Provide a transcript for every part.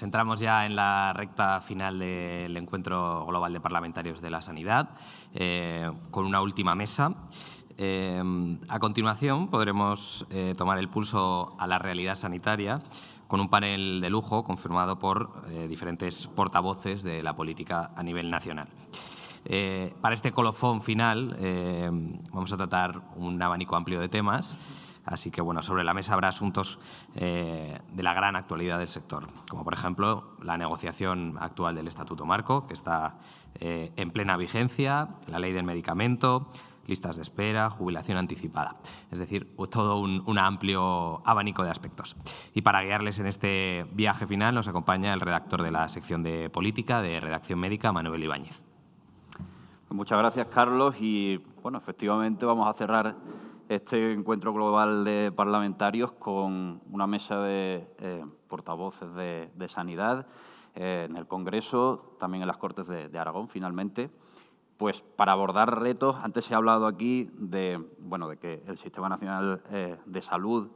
Nos entramos ya en la recta final del Encuentro Global de Parlamentarios de la Sanidad, con una última mesa. A continuación podremos tomar el pulso a la realidad sanitaria con un panel de lujo confirmado por diferentes portavoces de la política a nivel nacional. Para este colofón final vamos a tratar un abanico amplio de temas. Así que, bueno, sobre la mesa habrá asuntos de la gran actualidad del sector, como por ejemplo la negociación actual del Estatuto Marco, que está en plena vigencia, la ley del medicamento, listas de espera, jubilación anticipada. Es decir, todo un amplio abanico de aspectos. Y para guiarles en este viaje final nos acompaña el redactor de la sección de política de Redacción Médica, Manuel Ibáñez. Muchas gracias, Carlos. Y, bueno, efectivamente vamos a cerrar este encuentro global de parlamentarios con una mesa de portavoces de sanidad en el Congreso, también en las Cortes de Aragón, finalmente, pues para abordar retos. Antes se ha hablado aquí de que el Sistema Nacional de Salud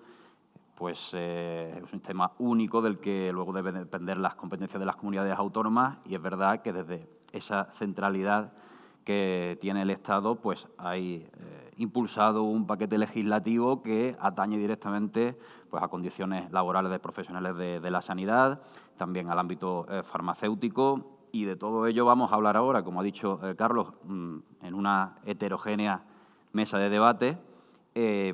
pues, es un sistema único del que luego deben depender las competencias de las comunidades autónomas, y es verdad que desde esa centralidad que tiene el Estado, pues hay impulsado un paquete legislativo que atañe directamente pues, a condiciones laborales de profesionales de la sanidad, también al ámbito farmacéutico, y de todo ello vamos a hablar ahora, como ha dicho Carlos, en una heterogénea mesa de debate.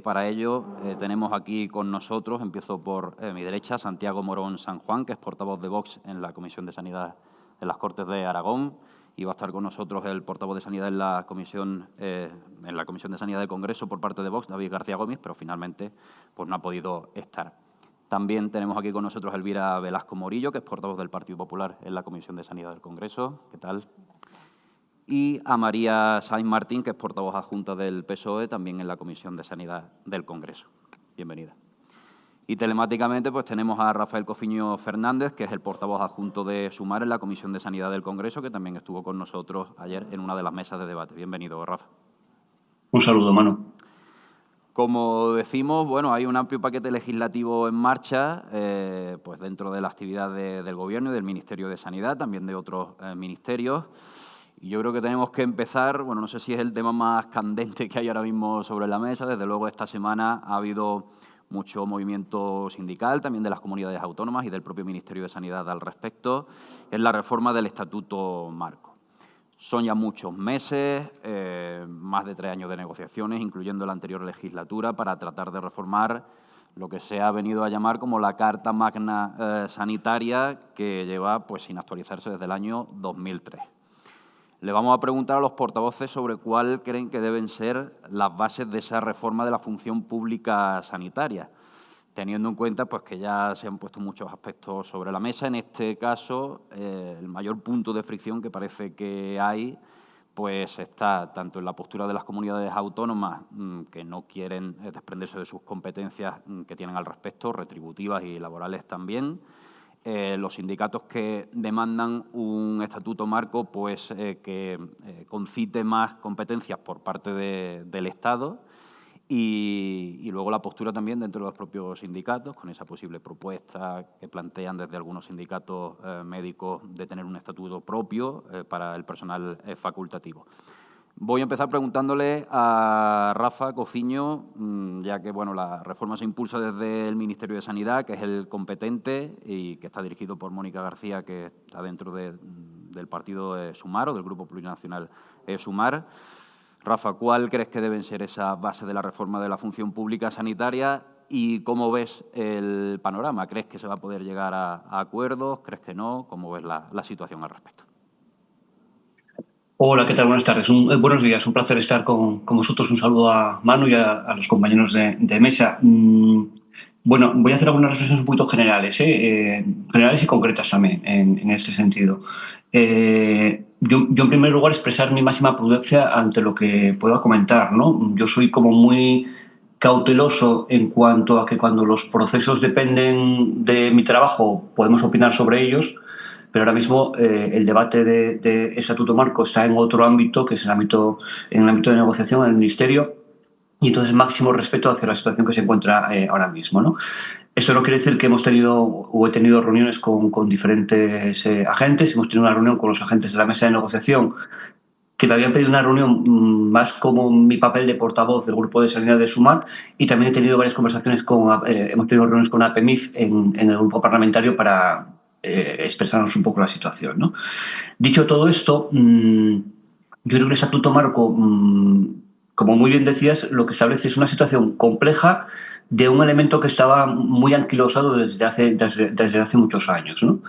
Para ello tenemos aquí con nosotros, empiezo por mi derecha, Santiago Morón San Juan, que es portavoz de Vox en la Comisión de Sanidad de las Cortes de Aragón. Y va a estar con nosotros el portavoz de Sanidad en la Comisión de Sanidad del Congreso por parte de Vox, David García Gómez, pero finalmente pues, no ha podido estar. También tenemos aquí con nosotros a Elvira Velasco Morillo, que es portavoz del Partido Popular en la Comisión de Sanidad del Congreso. ¿Qué tal? Y a María Sainz Martín, que es portavoz adjunta del PSOE, también en la Comisión de Sanidad del Congreso. Bienvenida. Y telemáticamente pues tenemos a Rafael Cofiño Fernández, que es el portavoz adjunto de Sumar en la Comisión de Sanidad del Congreso, que también estuvo con nosotros ayer en una de las mesas de debate. Bienvenido, Rafa. Un saludo, Manu. Como decimos, bueno, hay un amplio paquete legislativo en marcha, pues dentro de la actividad del Gobierno y del Ministerio de Sanidad, también de otros ministerios. Y yo creo que tenemos que empezar, bueno, no sé si es el tema más candente que hay ahora mismo sobre la mesa. Desde luego esta semana ha habido mucho movimiento sindical, también de las comunidades autónomas y del propio Ministerio de Sanidad al respecto, es la reforma del Estatuto Marco. Son ya muchos meses, más de 3 años de negociaciones, incluyendo la anterior legislatura, para tratar de reformar lo que se ha venido a llamar como la Carta Magna Sanitaria, que lleva pues, sin actualizarse desde el año 2003. Le vamos a preguntar a los portavoces sobre cuál creen que deben ser las bases de esa reforma de la función pública sanitaria, teniendo en cuenta pues, que ya se han puesto muchos aspectos sobre la mesa. En este caso, el mayor punto de fricción que parece que hay pues, está tanto en la postura de las comunidades autónomas, que no quieren desprenderse de sus competencias que tienen al respecto, retributivas y laborales también. Los sindicatos que demandan un estatuto marco pues, que concite más competencias por parte del Estado, y luego la postura también dentro de los propios sindicatos, con esa posible propuesta que plantean desde algunos sindicatos médicos de tener un estatuto propio para el personal facultativo. Voy a empezar preguntándole a Rafa Cofiño, ya que bueno, la reforma se impulsa desde el Ministerio de Sanidad, que es el competente y que está dirigido por Mónica García, que está dentro del partido Sumar o del Grupo Plurinacional Sumar. Rafa, ¿cuál crees que deben ser esas bases de la reforma de la función pública sanitaria y cómo ves el panorama? ¿Crees que se va a poder llegar a acuerdos? ¿Crees que no? ¿Cómo ves la situación al respecto? Hola, ¿qué tal? Buenas tardes. Buenos días. Un placer estar con vosotros. Un saludo a Manu y a los compañeros de mesa. Bueno, voy a hacer algunas reflexiones un poquito generales, generales y concretas también en este sentido. Yo, en primer lugar, expresar mi máxima prudencia ante lo que pueda comentar, ¿no? Yo soy como muy cauteloso en cuanto a que cuando los procesos dependen de mi trabajo podemos opinar sobre ellos, pero ahora mismo el debate de Estatuto Marco está en otro ámbito, que es en el ámbito de negociación en el Ministerio, y entonces máximo respeto hacia la situación que se encuentra ahora mismo, ¿no? Eso no quiere decir que hemos tenido o he tenido reuniones con diferentes agentes. Hemos tenido una reunión con los agentes de la mesa de negociación que me habían pedido una reunión más como mi papel de portavoz del Grupo de Sanidad de Sumar, y también he tenido varias conversaciones hemos tenido reuniones con APMIF en el grupo parlamentario para expresarnos un poco la situación, ¿no? Dicho todo esto, yo creo que el Estatuto Marco, como muy bien decías, lo que establece es una situación compleja de un elemento que estaba muy anquilosado desde hace muchos años, ¿no?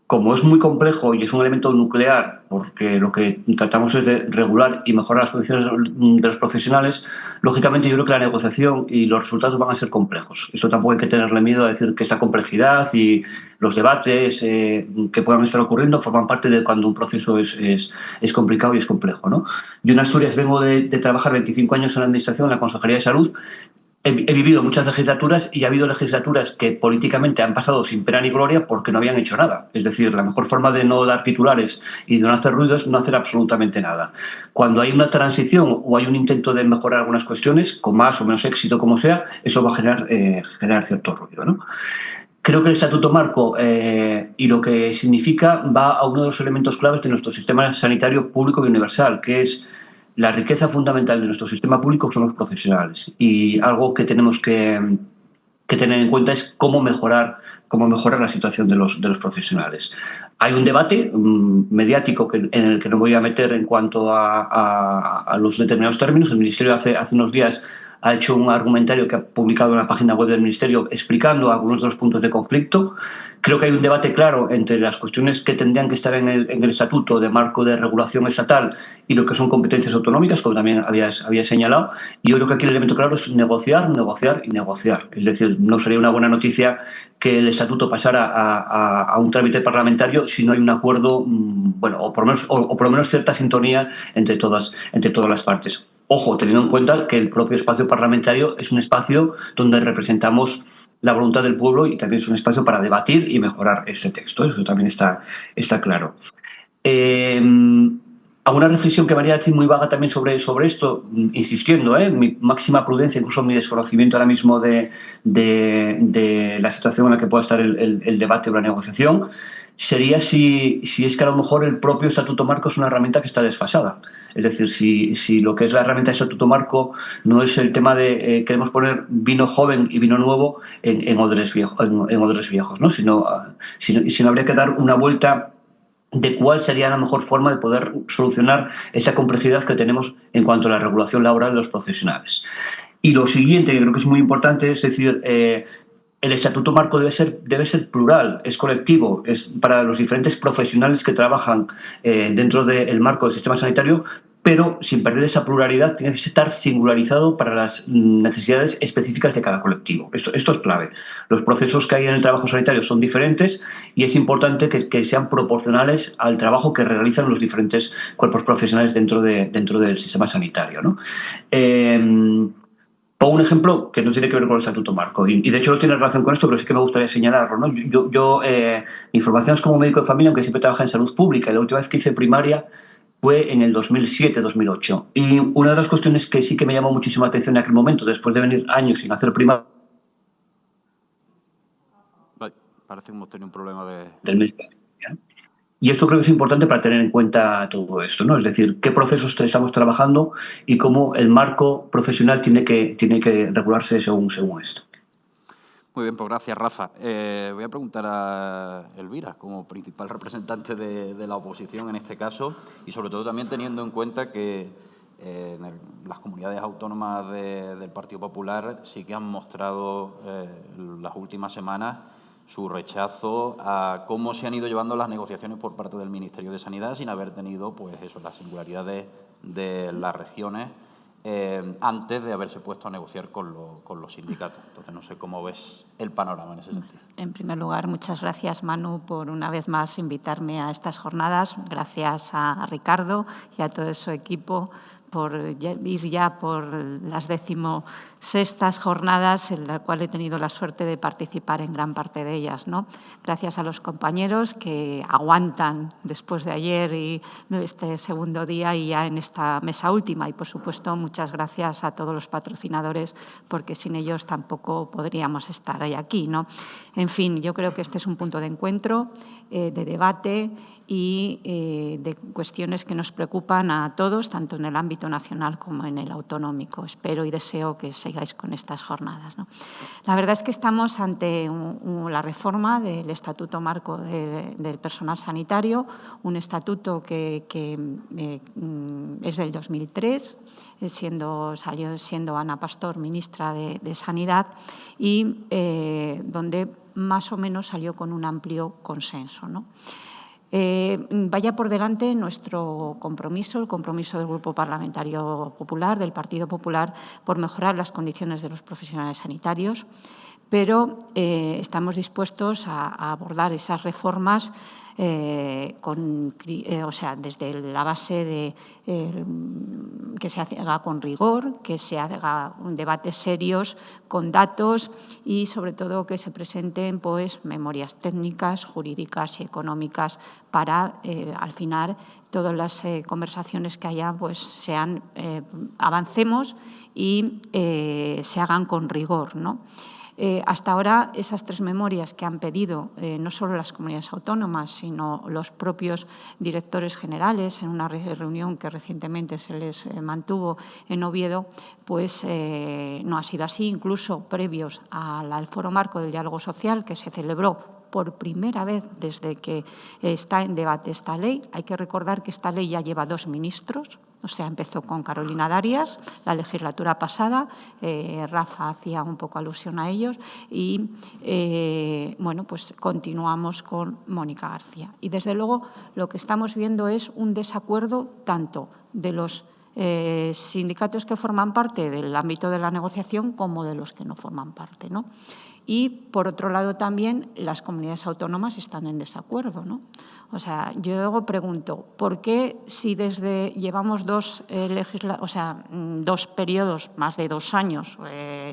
Como es muy complejo y es un elemento nuclear, porque lo que tratamos es de regular y mejorar las condiciones de los profesionales, lógicamente yo creo que la negociación y los resultados van a ser complejos. Esto tampoco hay que tenerle miedo a decir que esta complejidad y los debates que puedan estar ocurriendo forman parte de cuando un proceso es complicado y es complejo, ¿no? Yo en Asturias vengo de trabajar 25 años en la Administración, en la Consejería de Salud. He vivido muchas legislaturas y ha habido legislaturas que políticamente han pasado sin pena ni gloria porque no habían hecho nada. Es decir, la mejor forma de no dar titulares y de no hacer ruido es no hacer absolutamente nada. Cuando hay una transición o hay un intento de mejorar algunas cuestiones, con más o menos éxito como sea, eso va a generar cierto ruido, ¿no? Creo que el Estatuto Marco y lo que significa va a uno de los elementos claves de nuestro sistema sanitario público y universal, que es la riqueza fundamental de nuestro sistema público son los profesionales, y algo que tenemos que tener en cuenta es cómo mejorar la situación de los profesionales. Hay un debate mediático en el que no voy a meter en cuanto a los determinados términos. El Ministerio hace unos días ha hecho un argumentario que ha publicado en la página web del Ministerio explicando algunos de los puntos de conflicto. Creo que hay un debate claro entre las cuestiones que tendrían que estar en el Estatuto de marco de regulación estatal y lo que son competencias autonómicas, como también habías señalado. Y yo creo que aquí el elemento claro es negociar, negociar y negociar. Es decir, no sería una buena noticia que el Estatuto pasara a un trámite parlamentario si no hay un acuerdo, o por lo menos cierta sintonía entre todas las partes. Ojo, teniendo en cuenta que el propio espacio parlamentario es un espacio donde representamos la voluntad del pueblo y también es un espacio para debatir y mejorar ese texto. Eso también está claro. Alguna reflexión que me haría decir muy vaga también sobre esto, insistiendo, mi máxima prudencia, incluso mi desconocimiento ahora mismo de la situación en la que pueda estar el debate o la negociación, sería si es que a lo mejor el propio Estatuto Marco es una herramienta que está desfasada. Es decir, si lo que es la herramienta de Estatuto Marco no es el tema de queremos poner vino joven y vino nuevo en odres viejos, ¿no? Sino habría que dar una vuelta de cuál sería la mejor forma de poder solucionar esa complejidad que tenemos en cuanto a la regulación laboral de los profesionales. Y lo siguiente, que creo que es muy importante, es decir, el Estatuto Marco debe ser plural, es colectivo, es para los diferentes profesionales que trabajan dentro del marco del sistema sanitario, pero sin perder esa pluralidad tiene que estar singularizado para las necesidades específicas de cada colectivo. Esto es clave. Los procesos que hay en el trabajo sanitario son diferentes y es importante que sean proporcionales al trabajo que realizan los diferentes cuerpos profesionales dentro del sistema sanitario, ¿no? Pongo un ejemplo que no tiene que ver con el Estatuto Marco y de hecho no tiene relación con esto, pero sí que me gustaría señalarlo, ¿no? Mi formación es como médico de familia, aunque siempre trabajé en salud pública, y la última vez que hice primaria fue en el 2007-2008. Y una de las cuestiones que sí que me llamó muchísimo la atención en aquel momento, después de venir años sin hacer primaria... Parece que hemos tenido un problema del médico. Y esto creo que es importante para tener en cuenta todo esto, ¿no? Es decir, qué procesos estamos trabajando y cómo el marco profesional tiene que regularse según esto. Muy bien, pues gracias, Rafa. Voy a preguntar a Elvira, como principal representante de la oposición en este caso, y sobre todo también teniendo en cuenta que las comunidades autónomas del Partido Popular sí que han mostrado las últimas semanas su rechazo a cómo se han ido llevando las negociaciones por parte del Ministerio de Sanidad sin haber tenido, pues eso, las singularidades de las regiones antes de haberse puesto a negociar con los sindicatos. Entonces, no sé cómo ves el panorama en ese sentido. En primer lugar, muchas gracias, Manu, por una vez más invitarme a estas jornadas. Gracias a Ricardo y a todo su equipo ir ya por las 16ª jornadas, en la cual he tenido la suerte de participar en gran parte de ellas, ¿no? Gracias a los compañeros que aguantan después de ayer y este segundo día y ya en esta mesa última. Y, por supuesto, muchas gracias a todos los patrocinadores, porque sin ellos tampoco podríamos estar hoy aquí, ¿no? En fin, yo creo que este es un punto de encuentro, de debate y de cuestiones que nos preocupan a todos, tanto en el ámbito nacional como en el autonómico. Espero y deseo que sigáis con estas jornadas, ¿no? La verdad es que estamos ante la reforma del Estatuto Marco del Personal Sanitario, un estatuto que es del 2003, salió siendo Ana Pastor ministra de Sanidad y donde más o menos salió con un amplio consenso, ¿no? Vaya por delante nuestro compromiso, el compromiso del Grupo Parlamentario Popular, del Partido Popular, por mejorar las condiciones de los profesionales sanitarios, pero estamos dispuestos a abordar esas reformas desde la base de que se haga con rigor, que se haga debates serios con datos y, sobre todo, que se presenten pues, memorias técnicas, jurídicas y económicas para, al final, todas las conversaciones que haya pues, avancemos y se hagan con rigor, ¿no? Hasta ahora, esas 3 memorias que han pedido no solo las comunidades autónomas, sino los propios directores generales en una reunión que recientemente se les mantuvo en Oviedo, pues no ha sido así. Incluso previos al Foro Marco del Diálogo Social, que se celebró por primera vez desde que está en debate esta ley. Hay que recordar que esta ley ya lleva 2 ministros, o sea, empezó con Carolina Darias la legislatura pasada, Rafa hacía un poco alusión a ellos y, bueno, pues continuamos con Mónica García. Y, desde luego, lo que estamos viendo es un desacuerdo tanto de los sindicatos que forman parte del ámbito de la negociación como de los que no forman parte, ¿no? Y, por otro lado, también las comunidades autónomas están en desacuerdo, ¿no? O sea, yo luego pregunto, ¿por qué si llevamos 2 periodos, más de 2 años,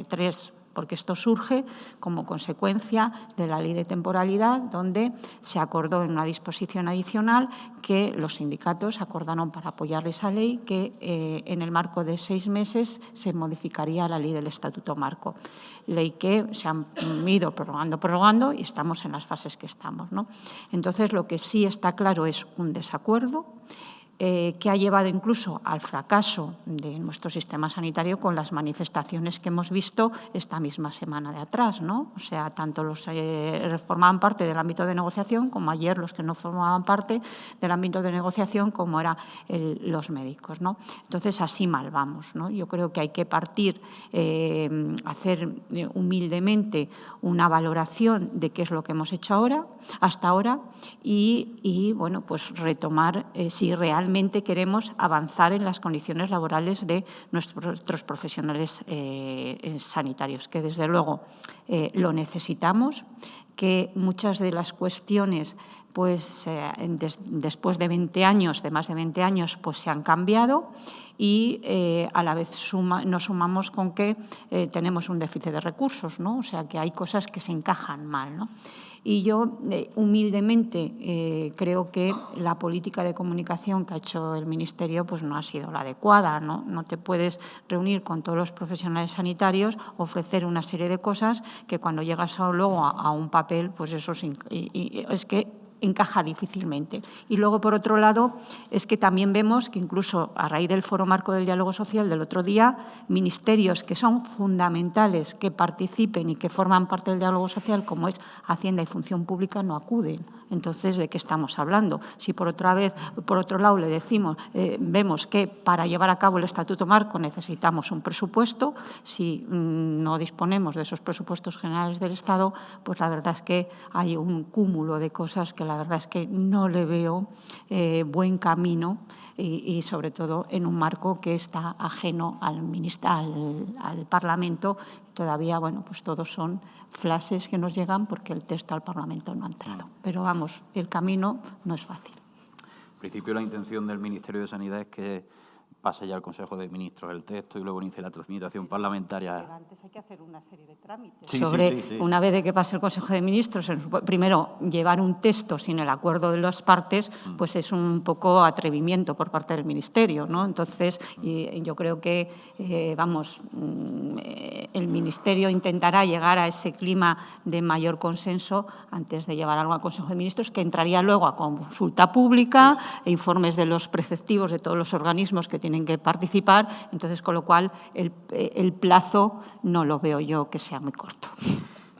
3, porque esto surge como consecuencia de la Ley de Temporalidad, donde se acordó en una disposición adicional que los sindicatos acordaron, para apoyar esa ley, que en el marco de 6 meses se modificaría la Ley del Estatuto Marco. Ley que se han ido prorrogando y estamos en las fases que estamos, ¿no? Entonces, lo que sí está claro es un desacuerdo que ha llevado incluso al fracaso de nuestro sistema sanitario con las manifestaciones que hemos visto esta misma semana de atrás, ¿no? O sea, tanto los que formaban parte del ámbito de negociación como ayer los que no formaban parte del ámbito de negociación, como eran los médicos, ¿no? Entonces, así mal vamos, ¿no? Yo creo que hay que partir, hacer humildemente una valoración de qué es lo que hemos hecho hasta ahora y bueno, pues retomar si realmente queremos avanzar en las condiciones laborales de nuestros profesionales sanitarios, que desde luego lo necesitamos, que muchas de las cuestiones pues después de 20 años, de más de 20 años, pues se han cambiado y a la vez nos sumamos con que tenemos un déficit de recursos, ¿no? O sea, que hay cosas que se encajan mal, ¿no? Y yo, humildemente, creo que la política de comunicación que ha hecho el Ministerio pues no ha sido la adecuada, ¿no? No te puedes reunir con todos los profesionales sanitarios, ofrecer una serie de cosas que cuando llegas luego a un papel, pues eso es que encaja difícilmente. Y luego, por otro lado, es que también vemos que incluso a raíz del Foro Marco del Diálogo Social del otro día, ministerios que son fundamentales que participen y que forman parte del diálogo social, como es Hacienda y Función Pública, no acuden. Entonces, ¿de qué estamos hablando? Si por otro lado le decimos, vemos que para llevar a cabo el Estatuto Marco necesitamos un presupuesto, si no disponemos de esos presupuestos generales del Estado, pues la verdad es que hay un cúmulo de cosas que la verdad es que no le veo buen camino y sobre todo en un marco que está ajeno al Parlamento. Todavía, bueno, pues todos son flashes que nos llegan porque el texto al Parlamento no ha entrado. Pero vamos, el camino no es fácil. En principio, la intención del Ministerio de Sanidad es que pase ya al Consejo de Ministros el texto y luego inicie la tramitación parlamentaria. Pero antes hay que hacer una serie de trámites. Sí, sí. Una vez de que pase el Consejo de Ministros, primero, llevar un texto sin el acuerdo de las partes, pues es un poco atrevimiento por parte del Ministerio, ¿no? Entonces, yo creo que, el Ministerio intentará llegar a ese clima de mayor consenso antes de llevar algo al Consejo de Ministros, que entraría luego a consulta pública, e informes de los preceptivos de todos los organismos que tienen que participar. Entonces, con lo cual, el plazo no lo veo yo que sea muy corto.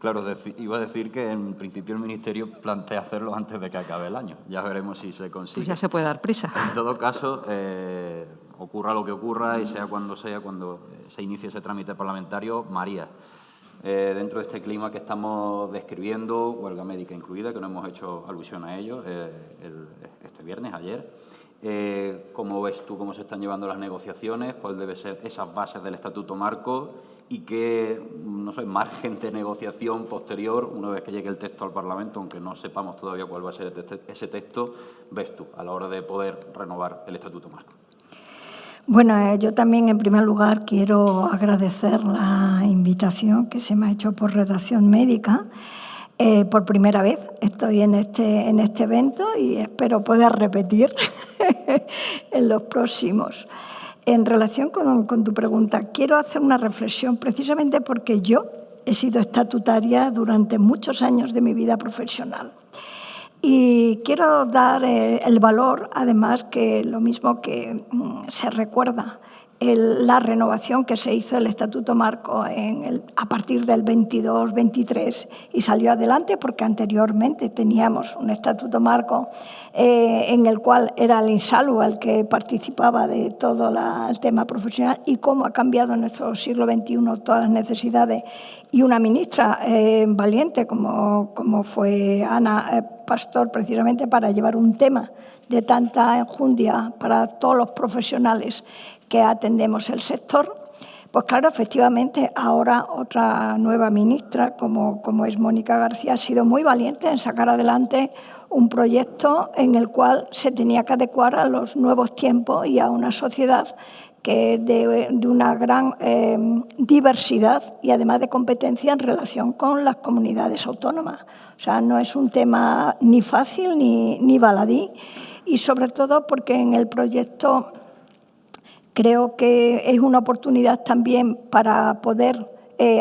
Claro, iba a decir que en principio el Ministerio plantea hacerlo antes de que acabe el año. Ya veremos si se consigue. Pues ya se puede dar prisa. En todo caso, ocurra lo que ocurra y sea, cuando se inicie ese trámite parlamentario, María, dentro de este clima que estamos describiendo, huelga médica incluida, que no hemos hecho alusión a ello este viernes, ayer, ¿cómo ves tú cómo se están llevando las negociaciones? ¿Cuál debe ser esas bases del Estatuto Marco? ¿Y qué, margen de negociación posterior, una vez que llegue el texto al Parlamento, aunque no sepamos todavía cuál va a ser ese texto, ves tú a la hora de poder renovar el Estatuto Marco? Bueno, yo también, en primer lugar, quiero agradecer la invitación que se me ha hecho por Redacción Médica. Por primera vez estoy en este evento y espero poder repetir en los próximos. En relación con tu pregunta, quiero hacer una reflexión precisamente porque yo he sido estatutaria durante muchos años de mi vida profesional. Y quiero dar el valor, además, que lo mismo que se recuerda la renovación que se hizo del Estatuto Marco a partir del 22-23 y salió adelante porque anteriormente teníamos un Estatuto Marco en el cual era el INSALU el que participaba de todo el tema profesional, y cómo ha cambiado en nuestro siglo XXI todas las necesidades, y una ministra valiente como fue Ana Pastor, precisamente para llevar un tema de tanta enjundia para todos los profesionales que atendemos el sector. Pues claro, efectivamente, ahora otra nueva ministra, como es Mónica García, ha sido muy valiente en sacar adelante un proyecto en el cual se tenía que adecuar a los nuevos tiempos y a una sociedad que de una gran diversidad y además de competencia en relación con las comunidades autónomas. O sea, no es un tema ni fácil ni baladí, y sobre todo porque en el proyecto creo que es una oportunidad también para poder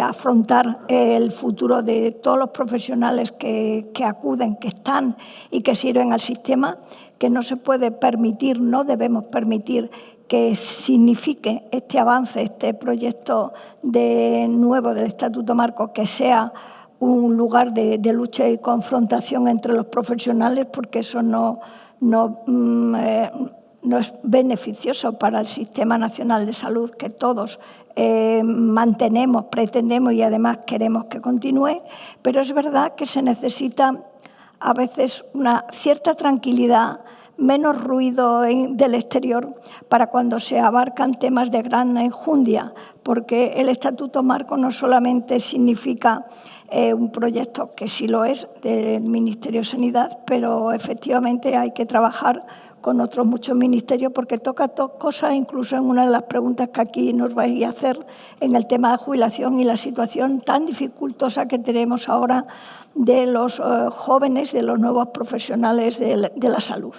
afrontar el futuro de todos los profesionales que acuden, que están y que sirven al sistema, que no se puede permitir, no debemos permitir que signifique este avance, este proyecto nuevo del Estatuto Marco, que sea un lugar de lucha y confrontación entre los profesionales, porque eso no es beneficioso para el Sistema Nacional de Salud, que todos mantenemos, pretendemos y además queremos que continúe. Pero es verdad que se necesita a veces una cierta tranquilidad, menos ruido del exterior para cuando se abarcan temas de gran enjundia, porque el Estatuto Marco no solamente significa un proyecto, que sí lo es, del Ministerio de Sanidad, pero efectivamente hay que trabajar con otros muchos ministerios, porque toca cosas, incluso en una de las preguntas que aquí nos vais a hacer, en el tema de jubilación y la situación tan dificultosa que tenemos ahora de los jóvenes, de los nuevos profesionales de la salud.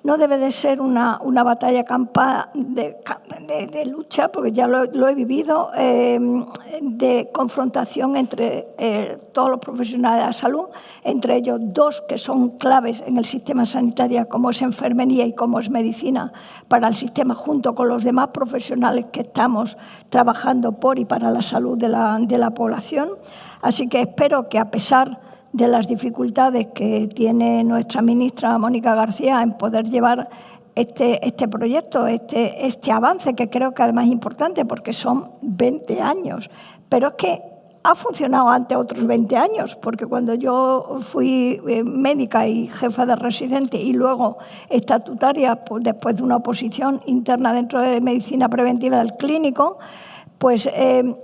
No debe de ser una batalla campal de lucha, porque ya lo he vivido, de confrontación entre todos los profesionales de la salud, entre ellos dos que son claves en el sistema sanitario, como es enfermería y como es medicina, para el sistema, junto con los demás profesionales que estamos trabajando por y para la salud de la población. Así que espero que, a pesar de las dificultades que tiene nuestra ministra Mónica García en poder llevar este proyecto, este avance, que creo que además es importante porque son 20 años, pero es que ha funcionado antes otros 20 años, porque cuando yo fui médica y jefa de residente y luego estatutaria, pues después de una oposición interna dentro de medicina preventiva del clínico, pues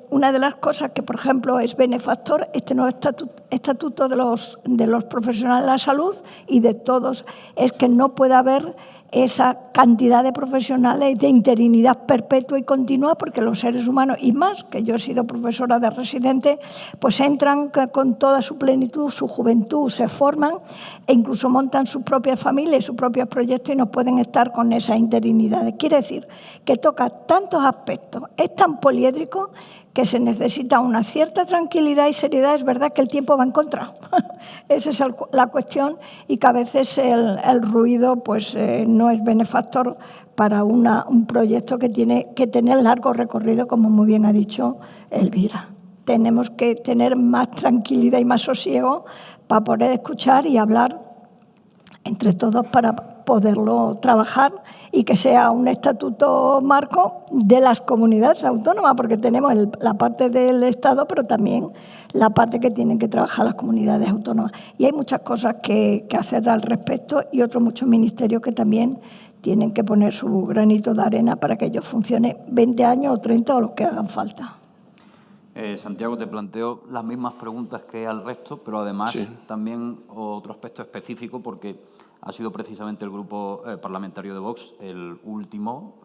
una de las cosas que, por ejemplo, es benefactor este nuevo estatuto de los profesionales de la salud y de todos, es que no puede haber esa cantidad de profesionales de interinidad perpetua y continua, porque los seres humanos, y más, que yo he sido profesora de residente, pues entran con toda su plenitud, su juventud, se forman e incluso montan sus propias familias, sus propios proyectos y no pueden estar con esas interinidades. Quiere decir que toca tantos aspectos, es tan poliédrico que se necesita una cierta tranquilidad y seriedad. Es verdad que el tiempo va en contra. Esa es la cuestión, y que a veces el ruido pues, no es benefactor para un proyecto que tiene que tener largo recorrido, como muy bien ha dicho Elvira. Tenemos que tener más tranquilidad y más sosiego para poder escuchar y hablar entre todos para poderlo trabajar y que sea un estatuto marco de las comunidades autónomas, porque tenemos la parte del Estado, pero también la parte que tienen que trabajar las comunidades autónomas. Y hay muchas cosas que hacer al respecto y otros muchos ministerios que también tienen que poner su granito de arena para que ello funcione 20 años o 30 o los que hagan falta. Santiago, te planteo las mismas preguntas que al resto, pero además sí. También otro aspecto específico, porque ha sido precisamente el grupo parlamentario de Vox el último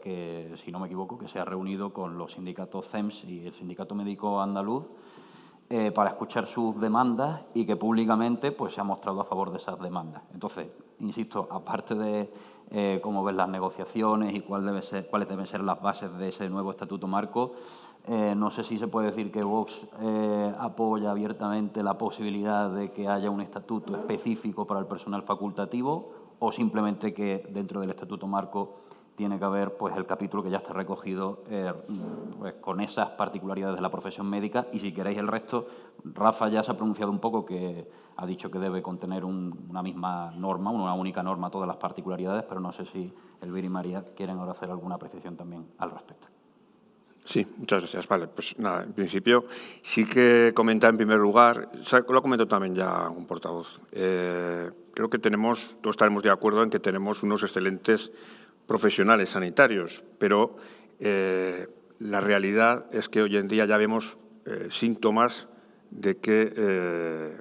que, si no me equivoco, que se ha reunido con los sindicatos CEMS y el Sindicato Médico Andaluz para escuchar sus demandas y que públicamente pues, se ha mostrado a favor de esas demandas. Entonces, insisto, aparte de cómo ven las negociaciones y cuáles deben ser las bases de ese nuevo estatuto marco, no sé si se puede decir que Vox apoya abiertamente la posibilidad de que haya un estatuto específico para el personal facultativo o simplemente que dentro del estatuto marco tiene que haber pues, el capítulo que ya está recogido pues, con esas particularidades de la profesión médica. Y si queréis el resto, Rafa ya se ha pronunciado un poco, que ha dicho que debe contener una misma norma, una única norma, todas las particularidades, pero no sé si Elvira y María quieren ahora hacer alguna apreciación también al respecto. Sí, muchas gracias. Vale, pues nada, en principio sí que comentar en primer lugar, lo ha comentado también ya un portavoz, creo que todos estaremos de acuerdo en que tenemos unos excelentes profesionales sanitarios, pero la realidad es que hoy en día ya vemos síntomas de que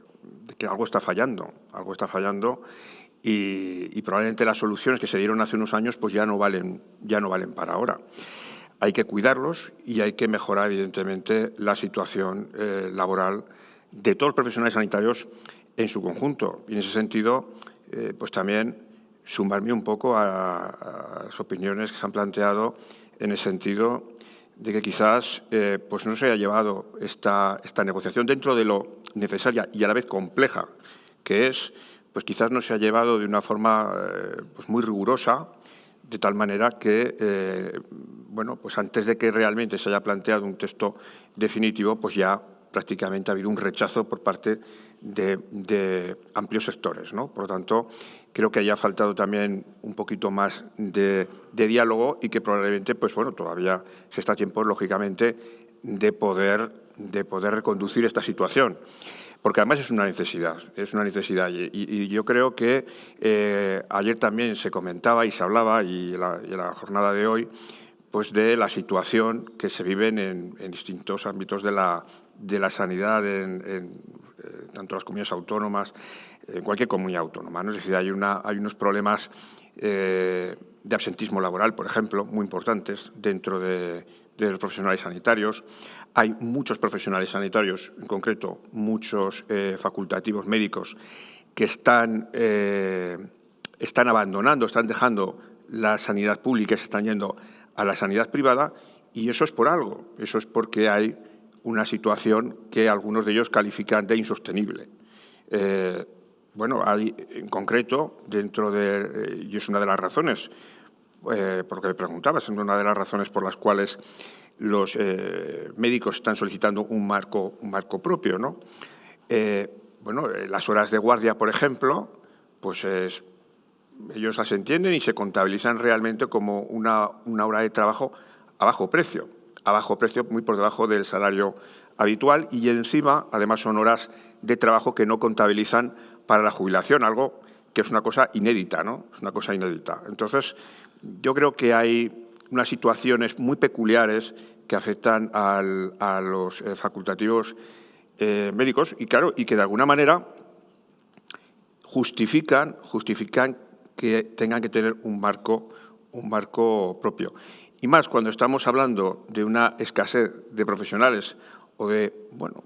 algo está fallando y probablemente las soluciones que se dieron hace unos años pues ya no valen para ahora. Hay que cuidarlos y hay que mejorar, evidentemente, la situación laboral de todos los profesionales sanitarios en su conjunto. Y en ese sentido, pues también sumarme un poco a las opiniones que se han planteado en el sentido de que quizás pues no se haya llevado esta negociación dentro de lo necesaria y a la vez compleja que es, pues quizás no se ha llevado de una forma pues muy rigurosa, de tal manera que, bueno, pues antes de que realmente se haya planteado un texto definitivo, pues ya prácticamente ha habido un rechazo por parte de amplios sectores, ¿no? Por lo tanto, creo que haya faltado también un poquito más de diálogo y que probablemente, pues bueno, todavía se está a tiempo, lógicamente, de poder reconducir esta situación. Porque además es una necesidad. Y yo creo que ayer también se comentaba y se hablaba, y en la jornada de hoy, pues de la situación que se vive en distintos ámbitos de la sanidad, tanto las comunidades autónomas, en cualquier comunidad autónoma, ¿no? Es decir, hay unos problemas de absentismo laboral, por ejemplo, muy importantes dentro de los profesionales sanitarios. Hay muchos profesionales sanitarios, en concreto muchos facultativos médicos, que están abandonando, están dejando la sanidad pública y se están yendo a la sanidad privada, y eso es por algo. Eso es porque hay una situación que algunos de ellos califican de insostenible. Bueno, hay en concreto, y es una de las razones, porque me preguntabas, es una de las razones por las cuales los médicos están solicitando un marco propio, ¿no? Bueno, las horas de guardia, por ejemplo, pues ellos las entienden y se contabilizan realmente como una hora de trabajo a bajo precio, muy por debajo del salario habitual, y encima, además, son horas de trabajo que no contabilizan para la jubilación, algo que es una cosa inédita, ¿no? Es una cosa inédita. Entonces, yo creo que hay unas situaciones muy peculiares que afectan a los facultativos médicos y, claro, y que de alguna manera justifican que tengan que tener un marco propio. Y más cuando estamos hablando de una escasez de profesionales o de, bueno,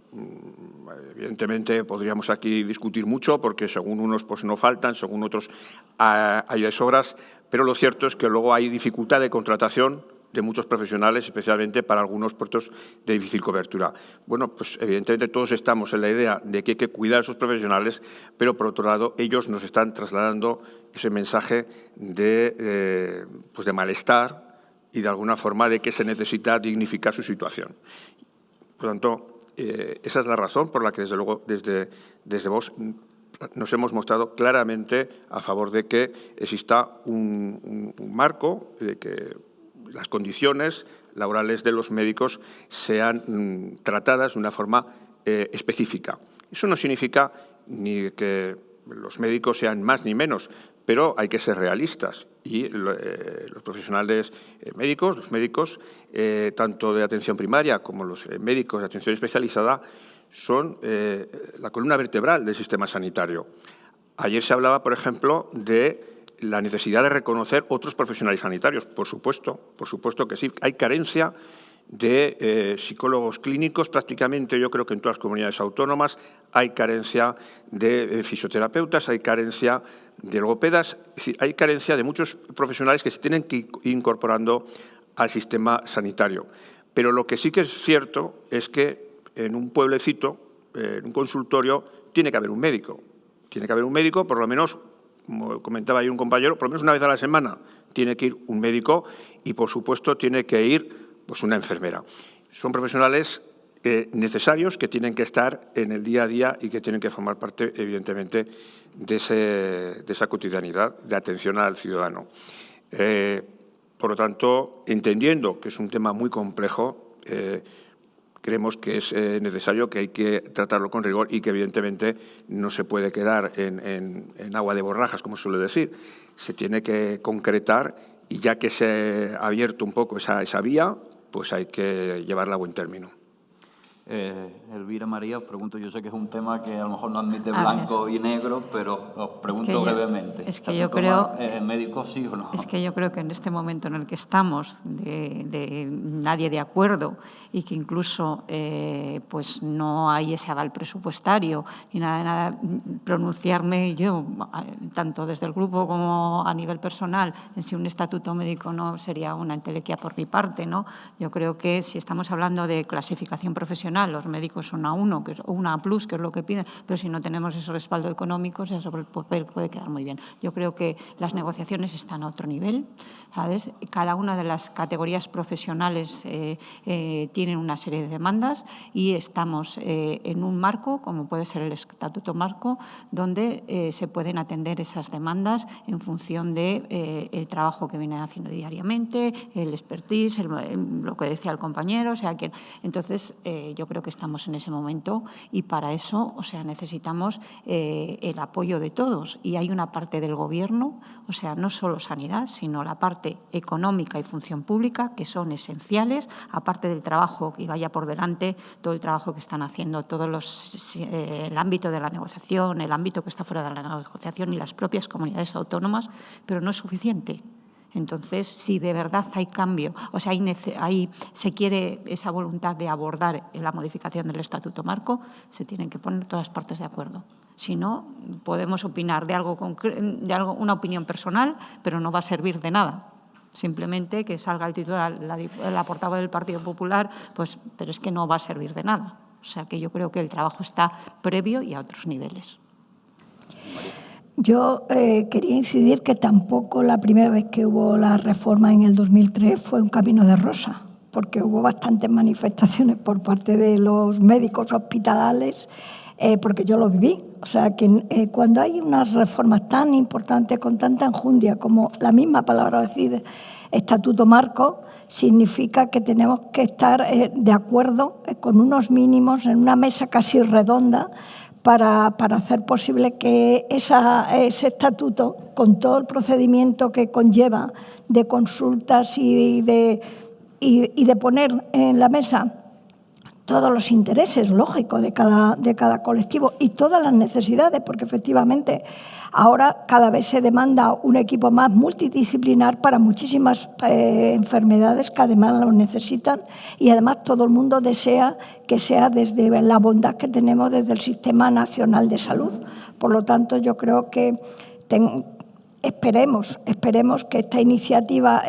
evidentemente podríamos aquí discutir mucho porque según unos pues no faltan, según otros hay de sobras, pero lo cierto es que luego hay dificultad de contratación de muchos profesionales, especialmente para algunos puestos de difícil cobertura. Bueno, pues evidentemente todos estamos en la idea de que hay que cuidar a esos profesionales, pero por otro lado ellos nos están trasladando ese mensaje de malestar y de alguna forma de que se necesita dignificar su situación. Por lo tanto, esa es la razón por la que desde luego desde Vox nos hemos mostrado claramente a favor de que exista un marco, de que las condiciones laborales de los médicos sean tratadas de una forma específica. Eso no significa ni que los médicos sean más ni menos, pero hay que ser realistas y los profesionales médicos, los médicos tanto de atención primaria como los médicos de atención especializada son la columna vertebral del sistema sanitario. Ayer se hablaba, por ejemplo, de la necesidad de reconocer otros profesionales sanitarios. Por supuesto que sí. Hay carencia de psicólogos clínicos prácticamente, yo creo que en todas las comunidades autónomas. Hay carencia de fisioterapeutas, hay carencia de logopedas, hay carencia de muchos profesionales que se tienen que ir incorporando al sistema sanitario. Pero lo que sí que es cierto es que en un pueblecito, en un consultorio, tiene que haber un médico. Tiene que haber un médico, por lo menos, como comentaba ahí un compañero, por lo menos una vez a la semana tiene que ir un médico y, por supuesto, tiene que ir pues, una enfermera. Son profesionales necesarios que tienen que estar en el día a día y que tienen que formar parte, evidentemente, de esa cotidianidad de atención al ciudadano. Por lo tanto, entendiendo que es un tema muy complejo, creemos que es necesario, que hay que tratarlo con rigor y que, evidentemente, no se puede quedar en agua de borrajas, como suele decir. Se tiene que concretar y, ya que se ha abierto un poco esa vía, pues hay que llevarla a buen término. Elvira, María, os pregunto, yo sé que es un tema que a lo mejor no admite blanco y negro, pero os pregunto brevemente. Es que yo creo... ¿Médicos sí o no? Es que yo creo que en este momento en el que estamos, de nadie de acuerdo y que incluso pues no hay ese aval presupuestario ni nada, pronunciarme yo, tanto desde el grupo como a nivel personal, en si un estatuto médico no sería una entelequia por mi parte, ¿no? Yo creo que si estamos hablando de clasificación profesional, los médicos son A1 o una A+, que es lo que piden, pero si no tenemos ese respaldo económico, o sea, sobre el papel puede quedar muy bien. Yo creo que las negociaciones están a otro nivel, ¿sabes? Cada una de las categorías profesionales tienen una serie de demandas y estamos en un marco, como puede ser el Estatuto Marco, donde se pueden atender esas demandas en función de el trabajo que vienen haciendo diariamente, el expertise, lo que decía el compañero, o sea, que entonces yo creo que estamos en ese momento y para eso, o sea, necesitamos el apoyo de todos y hay una parte del Gobierno, o sea, no solo sanidad, sino la parte económica y función pública, que son esenciales, aparte del trabajo que vaya por delante, todo el trabajo que están haciendo todos el ámbito de la negociación, el ámbito que está fuera de la negociación y las propias comunidades autónomas, pero no es suficiente. Entonces, si de verdad hay cambio, o sea, se quiere esa voluntad de abordar la modificación del Estatuto Marco, se tienen que poner todas partes de acuerdo. Si no, podemos opinar de algo, una opinión personal, pero no va a servir de nada. Simplemente que salga el titular, la portavoz del Partido Popular, pues, pero es que no va a servir de nada. O sea, que yo creo que el trabajo está previo y a otros niveles. Yo quería incidir que tampoco la primera vez que hubo la reforma en el 2003 fue un camino de rosa, porque hubo bastantes manifestaciones por parte de los médicos hospitalarios, porque yo lo viví. O sea, que cuando hay unas reformas tan importantes, con tanta enjundia, como la misma palabra decide, Estatuto Marco, significa que tenemos que estar de acuerdo con unos mínimos en una mesa casi redonda para hacer posible que ese estatuto, con todo el procedimiento que conlleva de consultas y de poner en la mesa todos los intereses lógicos de cada colectivo y todas las necesidades, porque efectivamente ahora cada vez se demanda un equipo más multidisciplinar para muchísimas enfermedades que además lo necesitan, y además todo el mundo desea que sea desde la bondad que tenemos desde el Sistema Nacional de Salud. Por lo tanto, yo creo que esperemos que esta iniciativa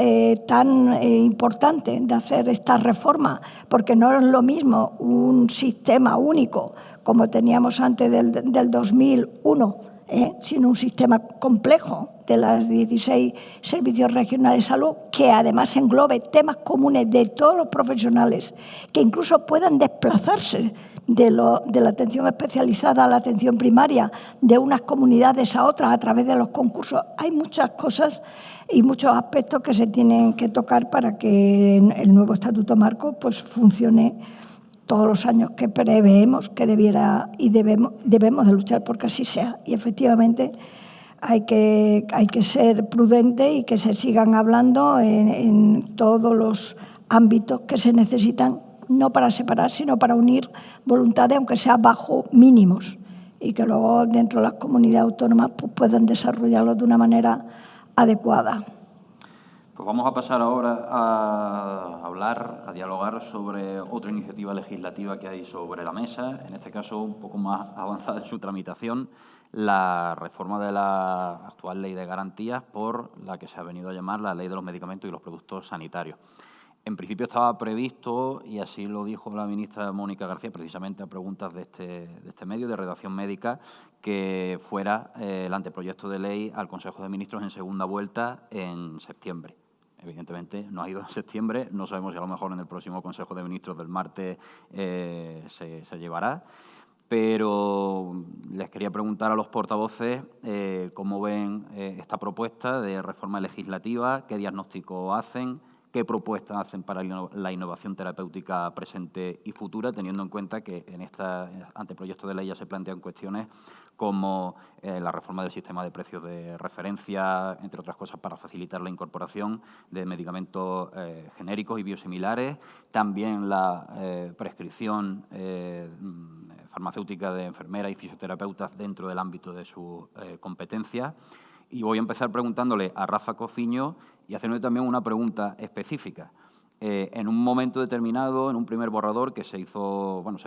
tan importante de hacer esta reforma, porque no es lo mismo un sistema único como teníamos antes del 2001, sino un sistema complejo de las 16 servicios regionales de salud, que además englobe temas comunes de todos los profesionales, que incluso puedan desplazarse de la atención especializada a la atención primaria, de unas comunidades a otras a través de los concursos. Hay muchas cosas y muchos aspectos que se tienen que tocar para que el nuevo Estatuto Marco pues funcione todos los años que preveemos que debiera, y debemos de luchar porque así sea. Y efectivamente hay que ser prudente y que se sigan hablando en todos los ámbitos que se necesitan, no para separar, sino para unir voluntades, aunque sea bajo mínimos, y que luego dentro de las comunidades autónomas pues, puedan desarrollarlo de una manera adecuada. Pues vamos a pasar ahora a dialogar sobre otra iniciativa legislativa que hay sobre la mesa, en este caso un poco más avanzada en su tramitación, la reforma de la actual Ley de Garantías, por la que se ha venido a llamar la Ley de los Medicamentos y los Productos Sanitarios. En principio estaba previsto, y así lo dijo la ministra Mónica García, precisamente a preguntas de este medio de Redacción Médica, que fuera el anteproyecto de ley al Consejo de Ministros en segunda vuelta en septiembre. Evidentemente no ha ido en septiembre, no sabemos si a lo mejor en el próximo Consejo de Ministros del martes se llevará, pero les quería preguntar a los portavoces cómo ven esta propuesta de reforma legislativa, qué diagnóstico hacen, qué propuestas hacen para la innovación terapéutica presente y futura, teniendo en cuenta que en este anteproyecto de ley ya se plantean cuestiones como la reforma del sistema de precios de referencia, entre otras cosas, para facilitar la incorporación de medicamentos genéricos y biosimilares, también la prescripción farmacéutica de enfermeras y fisioterapeutas dentro del ámbito de sus competencias. Y voy a empezar preguntándole a Rafa Cociño y hacerle también una pregunta específica. En un momento determinado, en un primer borrador que se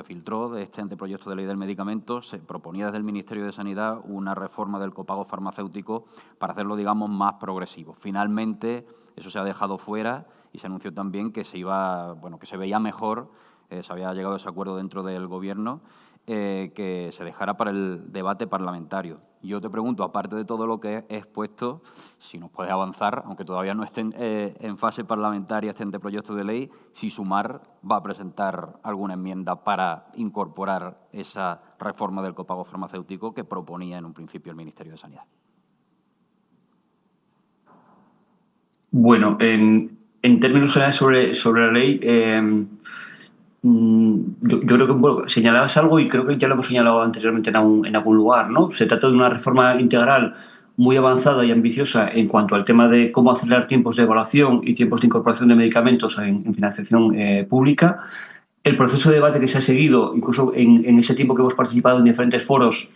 filtró de este anteproyecto de ley del medicamento, se proponía desde el Ministerio de Sanidad una reforma del copago farmacéutico para hacerlo, digamos, más progresivo. Finalmente, eso se ha dejado fuera y se anunció también que que se veía mejor, se había llegado a ese acuerdo dentro del Gobierno, que se dejara para el debate parlamentario. Yo te pregunto, aparte de todo lo que he expuesto, si nos puedes avanzar, aunque todavía no esté en fase parlamentaria este anteproyecto de ley, si Sumar va a presentar alguna enmienda para incorporar esa reforma del copago farmacéutico que proponía en un principio el Ministerio de Sanidad. Bueno, en términos generales sobre la ley, yo creo que señalabas algo y creo que ya lo hemos señalado anteriormente en algún lugar, ¿no? Se trata de una reforma integral muy avanzada y ambiciosa en cuanto al tema de cómo acelerar tiempos de evaluación y tiempos de incorporación de medicamentos en financiación pública. El proceso de debate que se ha seguido, incluso en ese tiempo que hemos participado en diferentes foros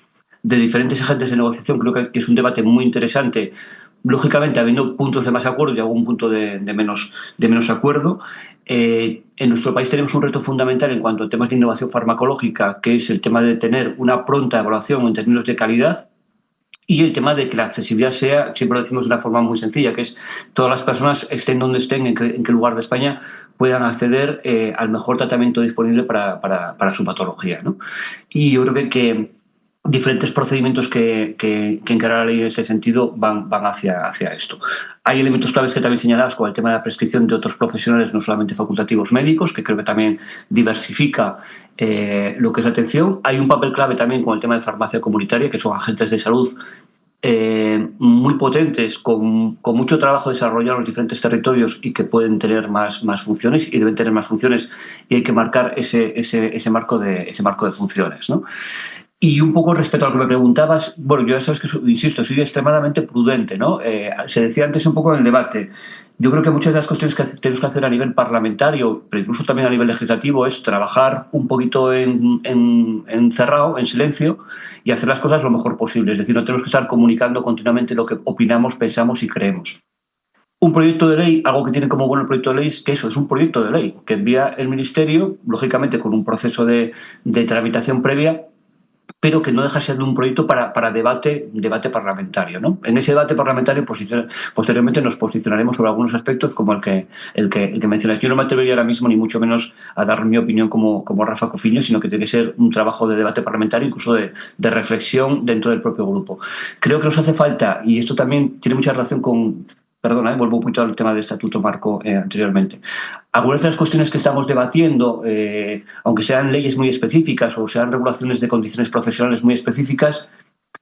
de diferentes agentes de negociación, creo que es un debate muy interesante. Lógicamente, habiendo puntos de más acuerdo y algún punto de menos acuerdo, en nuestro país tenemos un reto fundamental en cuanto a temas de innovación farmacológica, que es el tema de tener una pronta evaluación en términos de calidad y el tema de que la accesibilidad sea, siempre lo decimos de una forma muy sencilla, que es todas las personas, estén donde estén, en qué lugar de España, puedan acceder al mejor tratamiento disponible para su patología, ¿no? Y yo creo que diferentes procedimientos que encarar la ley en ese sentido van hacia esto. Hay elementos claves que también señalabas, como el tema de la prescripción de otros profesionales, no solamente facultativos médicos, que creo que también diversifica lo que es la atención. Hay un papel clave también con el tema de farmacia comunitaria, que son agentes de salud muy potentes, con mucho trabajo desarrollado en los diferentes territorios y que pueden tener más funciones y deben tener más funciones, y hay que marcar ese marco de funciones, ¿no? Y un poco respecto a lo que me preguntabas, bueno, yo ya sabes que, insisto, soy extremadamente prudente, ¿no? Se decía antes un poco en el debate, Yo creo que muchas de las cuestiones que tenemos que hacer a nivel parlamentario, pero incluso también a nivel legislativo, es trabajar un poquito encerrado, en silencio, y hacer las cosas lo mejor posible. Es decir, no tenemos que estar comunicando continuamente lo que opinamos, pensamos y creemos. Un proyecto de ley, algo que tiene como bueno el proyecto de ley es que eso es un proyecto de ley que envía el Ministerio, lógicamente con un proceso de tramitación previa, pero que no deja de ser un proyecto para debate parlamentario, ¿no? En ese debate parlamentario posteriormente nos posicionaremos sobre algunos aspectos como el que mencionas. Yo no me atrevería ahora mismo ni mucho menos a dar mi opinión como Rafa Cofiño, sino que tiene que ser un trabajo de debate parlamentario, incluso de reflexión dentro del propio grupo. Creo que nos hace falta, y esto también tiene mucha relación con... Perdona, vuelvo un poquito al tema del Estatuto Marco anteriormente. Algunas de las cuestiones que estamos debatiendo, aunque sean leyes muy específicas o sean regulaciones de condiciones profesionales muy específicas,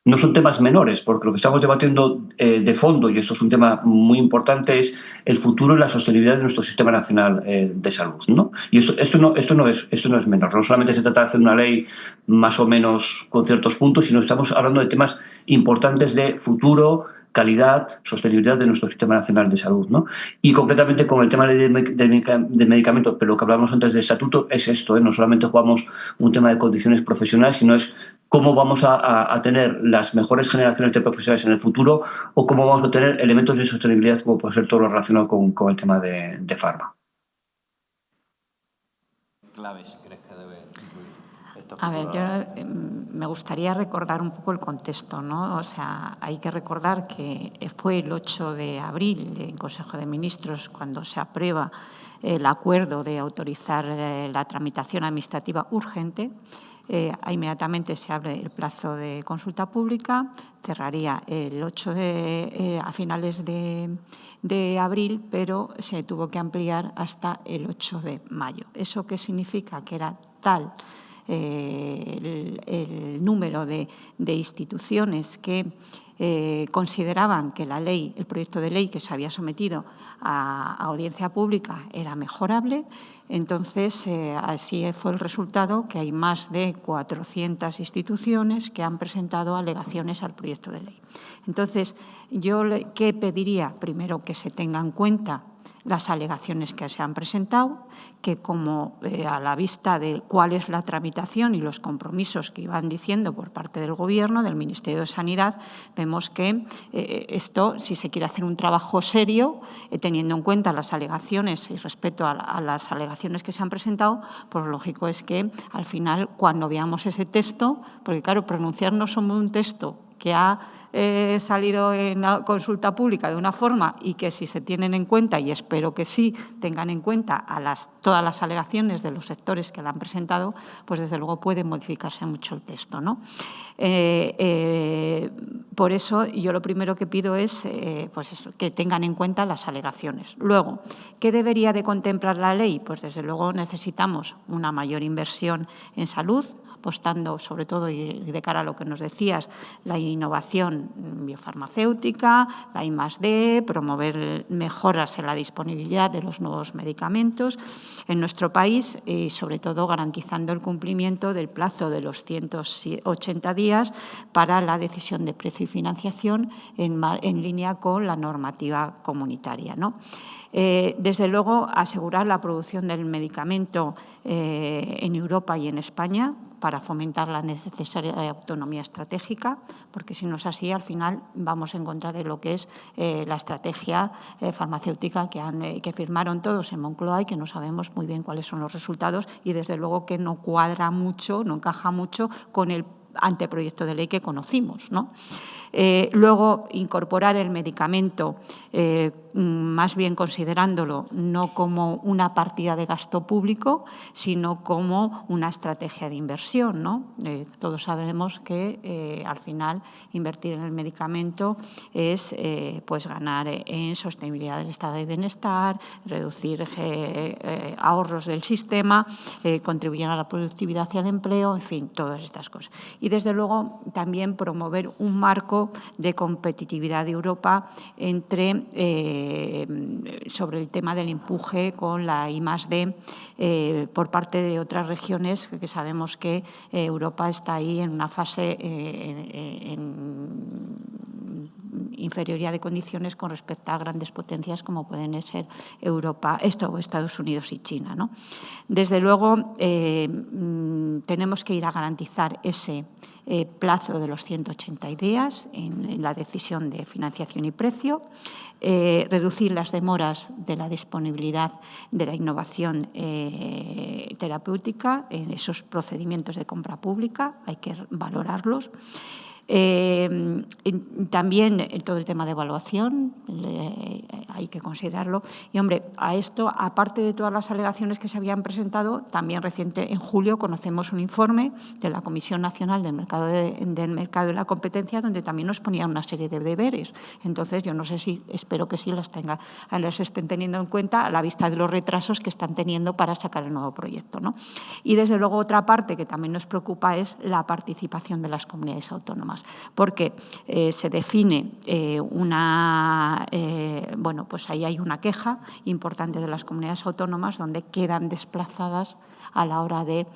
no son temas menores, porque lo que estamos debatiendo de fondo, y esto es un tema muy importante, es el futuro y la sostenibilidad de nuestro Sistema Nacional de Salud, ¿no? Y esto no es menor. No solamente se trata de hacer una ley más o menos con ciertos puntos, sino estamos hablando de temas importantes de futuro, calidad, sostenibilidad de nuestro Sistema Nacional de Salud, ¿no? Y concretamente con el tema de medicamentos, pero lo que hablábamos antes del estatuto es esto, no solamente jugamos un tema de condiciones profesionales, sino es cómo vamos a tener las mejores generaciones de profesionales en el futuro o cómo vamos a tener elementos de sostenibilidad como puede ser todo lo relacionado con el tema de farma. Claves crees que debe incluir? A ver, yo me gustaría recordar un poco el contexto, ¿no? O sea, hay que recordar que fue el 8 de abril en Consejo de Ministros cuando se aprueba el acuerdo de autorizar la tramitación administrativa urgente. Inmediatamente se abre el plazo de consulta pública, cerraría el 8 a finales de abril, pero se tuvo que ampliar hasta el 8 de mayo. ¿Eso qué significa? Que era tal el número de instituciones que consideraban que la ley, el proyecto de ley que se había sometido a audiencia pública era mejorable. Entonces, así fue el resultado, que hay más de 400 instituciones que han presentado alegaciones al proyecto de ley. Entonces, yo ¿qué pediría? Primero, que se tenga en cuenta las alegaciones que se han presentado, que como a la vista de cuál es la tramitación y los compromisos que iban diciendo por parte del Gobierno, del Ministerio de Sanidad, vemos que esto, si se quiere hacer un trabajo serio, teniendo en cuenta las alegaciones y respecto a las alegaciones que se han presentado, pues lo lógico es que al final, cuando veamos ese texto, porque claro, pronunciarnos sobre un texto que ha salido en la consulta pública de una forma y que si se tienen en cuenta, y espero que sí tengan en cuenta todas las alegaciones de los sectores que la han presentado, pues desde luego puede modificarse mucho el texto, ¿no? Por eso yo lo primero que pido es pues eso, que tengan en cuenta las alegaciones. Luego, ¿qué debería de contemplar la ley? Pues desde luego necesitamos una mayor inversión en salud, apostando sobre todo, y de cara a lo que nos decías, la innovación biofarmacéutica, la I+D, promover mejoras en la disponibilidad de los nuevos medicamentos en nuestro país y, sobre todo, garantizando el cumplimiento del plazo de los 180 días para la decisión de precio y financiación en línea con la normativa comunitaria, ¿no? Desde luego, asegurar la producción del medicamento en Europa y en España para fomentar la necesaria autonomía estratégica, porque si no es así, al final vamos en contra de lo que es la estrategia farmacéutica que firmaron todos en Moncloa y que no sabemos muy bien cuáles son los resultados y, desde luego, que no cuadra mucho, no encaja mucho con el anteproyecto de ley que conocimos, ¿no? Luego, incorporar el medicamento, más bien considerándolo no como una partida de gasto público, sino como una estrategia de inversión, ¿no? Todos sabemos que al final invertir en el medicamento es pues ganar en sostenibilidad del estado de bienestar, reducir ahorros del sistema, contribuir a la productividad y al empleo, en fin, todas estas cosas. Y, desde luego, también promover un marco de competitividad de Europa sobre el tema del empuje con la I+D por parte de otras regiones, que sabemos que Europa está ahí en una fase inferioridad de condiciones con respecto a grandes potencias como pueden ser Europa, Estados Unidos y China, ¿no? Desde luego, tenemos que ir a garantizar ese plazo de los 180 días en la decisión de financiación y precio, reducir las demoras de la disponibilidad de la innovación terapéutica en esos procedimientos de compra pública, hay que valorarlos. También todo el tema de evaluación hay que considerarlo. Y, hombre, a esto, aparte de todas las alegaciones que se habían presentado, también en julio conocemos un informe de la Comisión Nacional del Mercado y la Competencia, donde también nos ponían una serie de deberes. Entonces, yo no sé si, espero que sí las estén teniendo en cuenta a la vista de los retrasos que están teniendo para sacar el nuevo proyecto, ¿no? Y, desde luego, otra parte que también nos preocupa es la participación de las comunidades autónomas, porque se define pues ahí hay una queja importante de las comunidades autónomas donde quedan desplazadas a la hora de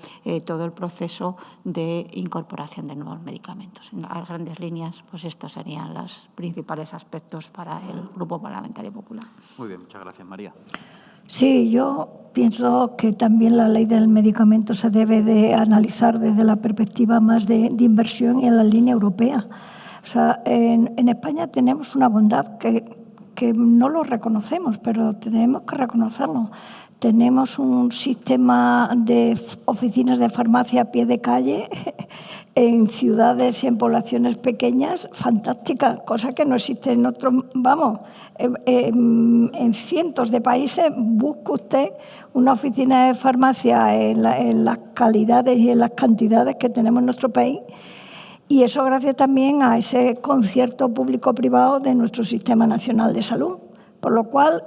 todo el proceso de incorporación de nuevos medicamentos. En las grandes líneas, pues estos serían los principales aspectos para el Grupo Parlamentario Popular. Muy bien, muchas gracias, María. Sí, yo pienso que también la ley del medicamento se debe de analizar desde la perspectiva más de inversión y en la línea europea. O sea, en España tenemos una bondad que no lo reconocemos, pero tenemos que reconocerlo. Tenemos un sistema de oficinas de farmacia a pie de calle en ciudades y en poblaciones pequeñas fantástica, cosa que no existe en otros, en cientos de países. Busque usted una oficina de farmacia en las calidades y en las cantidades que tenemos en nuestro país. Y eso gracias también a ese concierto público-privado de nuestro Sistema Nacional de Salud. Por lo cual,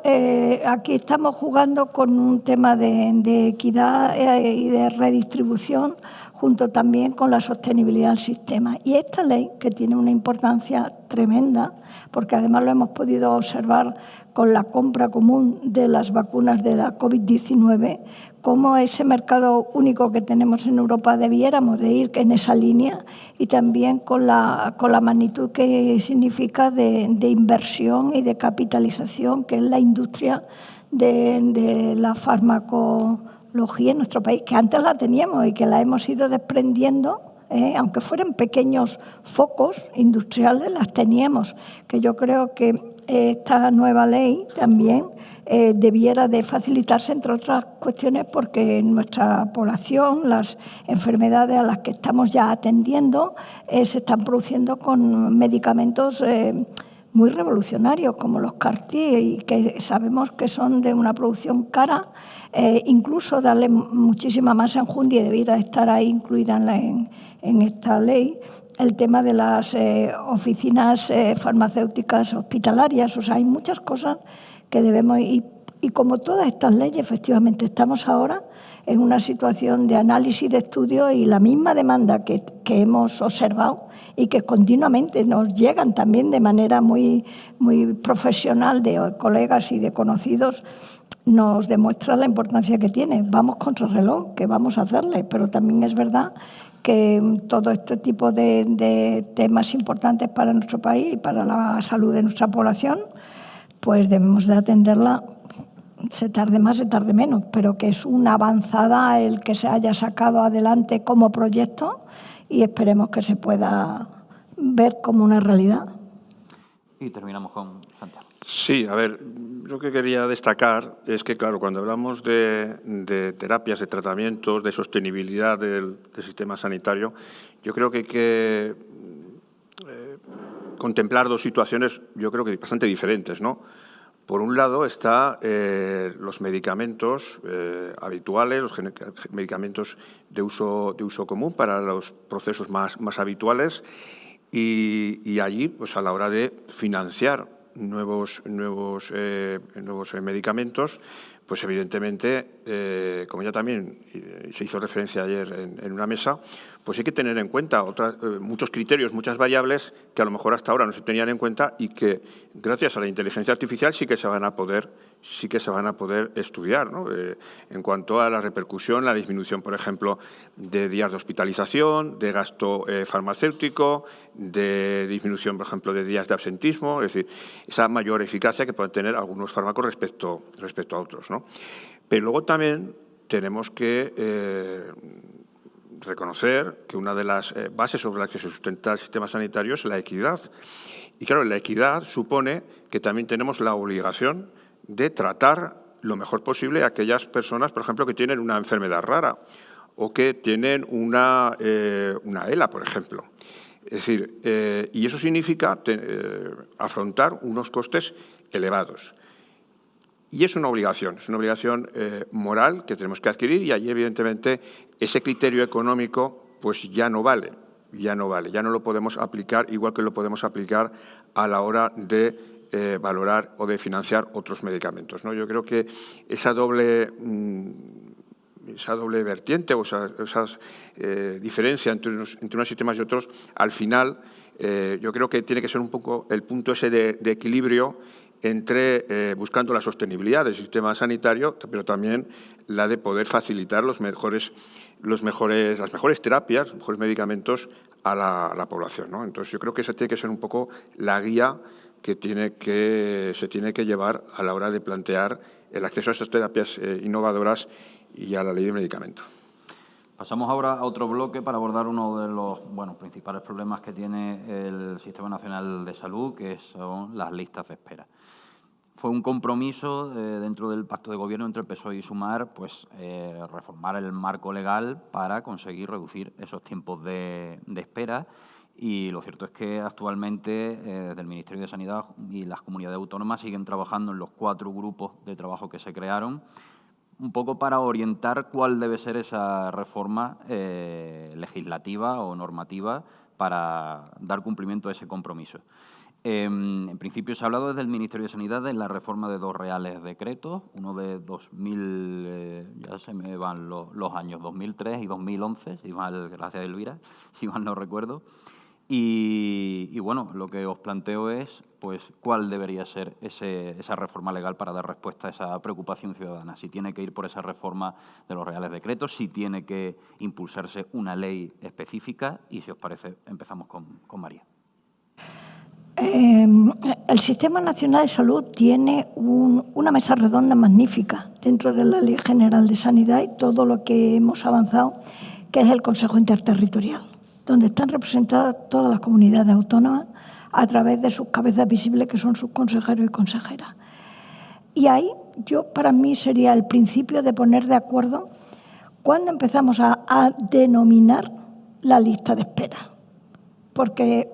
aquí estamos jugando con un tema de equidad y de redistribución, junto también con la sostenibilidad del sistema. Y esta ley, que tiene una importancia tremenda, porque además lo hemos podido observar con la compra común de las vacunas de la COVID-19, cómo ese mercado único que tenemos en Europa debiéramos de ir en esa línea, y también con la magnitud que significa de inversión y de capitalización, que es la industria de la farmacología en nuestro país, que antes la teníamos y que la hemos ido desprendiendo, aunque fueran pequeños focos industriales, las teníamos, que yo creo que esta nueva ley también debiera de facilitarse, entre otras cuestiones, porque en nuestra población las enfermedades a las que estamos ya atendiendo se están produciendo con medicamentos muy revolucionarios, como los CAR-T, y que sabemos que son de una producción cara. Incluso darle muchísima más enjundia, debiera estar ahí incluida en esta ley, el tema de las oficinas farmacéuticas hospitalarias. O sea, hay muchas cosas que debemos, y como todas estas leyes, efectivamente, estamos ahora en una situación de análisis, de estudio, y la misma demanda que hemos observado y que continuamente nos llegan también de manera muy, muy profesional de colegas y de conocidos, nos demuestra la importancia que tiene. Vamos contra el reloj, que vamos a hacerle, pero también es verdad que todo este tipo de temas importantes para nuestro país y para la salud de nuestra población, pues debemos de atenderla, se tarde más, se tarde menos, pero que es una avanzada el que se haya sacado adelante como proyecto, y esperemos que se pueda ver como una realidad. Y terminamos con Santiago. Sí, a ver, lo que quería destacar es que, claro, cuando hablamos de terapias, de tratamientos, de sostenibilidad del sistema sanitario, yo creo que hay que contemplar dos situaciones, yo creo que bastante diferentes, ¿no? Por un lado está los medicamentos habituales, los medicamentos de uso común para los procesos más habituales, y allí, pues a la hora de financiar nuevos medicamentos, pues evidentemente, como ya también se hizo referencia ayer en una mesa, pues hay que tener en cuenta muchos criterios, muchas variables que a lo mejor hasta ahora no se tenían en cuenta y que gracias a la inteligencia artificial sí que se van a poder estudiar, ¿no? En cuanto a la repercusión, la disminución, por ejemplo, de días de hospitalización, de gasto farmacéutico, de disminución, por ejemplo, de días de absentismo, es decir, esa mayor eficacia que pueden tener algunos fármacos respecto a otros, ¿no? Pero luego también tenemos que reconocer que una de las bases sobre las que se sustenta el sistema sanitario es la equidad. Y claro, la equidad supone que también tenemos la obligación de tratar lo mejor posible a aquellas personas, por ejemplo, que tienen una enfermedad rara o que tienen una ELA, por ejemplo. Es decir, y eso significa afrontar unos costes elevados. Y es una obligación moral que tenemos que adquirir y allí, evidentemente, ese criterio económico pues ya no vale, ya no lo podemos aplicar igual que lo podemos aplicar a la hora de valorar o de financiar otros medicamentos, ¿no? Yo creo que esa doble vertiente o esa diferencia entre unos sistemas y otros, al final, yo creo que tiene que ser un poco el punto ese de equilibrio entre buscando la sostenibilidad del sistema sanitario, pero también la de poder facilitar las mejores terapias, los mejores medicamentos a la población, ¿no? Entonces, yo creo que esa tiene que ser un poco la guía que se tiene que llevar a la hora de plantear el acceso a estas terapias innovadoras y a la ley de medicamentos. Pasamos ahora a otro bloque para abordar uno de los principales problemas que tiene el Sistema Nacional de Salud, que son las listas de espera. Fue un compromiso dentro del pacto de gobierno entre el PSOE y Sumar, pues reformar el marco legal para conseguir reducir esos tiempos de espera. Y lo cierto es que actualmente desde el Ministerio de Sanidad y las comunidades autónomas siguen trabajando en los 4 grupos de trabajo que se crearon, un poco para orientar cuál debe ser esa reforma legislativa o normativa para dar cumplimiento a ese compromiso. En principio se ha hablado desde el Ministerio de Sanidad de la reforma de 2 reales decretos, uno de 2000, ya se me van los años, 2003 y 2011, gracias a Elvira, si mal no recuerdo. Y bueno, lo que os planteo es pues cuál debería ser esa reforma legal para dar respuesta a esa preocupación ciudadana. Si tiene que ir por esa reforma de los reales decretos, si tiene que impulsarse una ley específica y, si os parece, empezamos con María. El Sistema Nacional de Salud tiene una mesa redonda magnífica dentro de la Ley General de Sanidad y todo lo que hemos avanzado, que es el Consejo Interterritorial, donde están representadas todas las comunidades autónomas a través de sus cabezas visibles, que son sus consejeros y consejeras. Y ahí, para mí, sería el principio de poner de acuerdo cuándo empezamos a denominar la lista de espera. Porque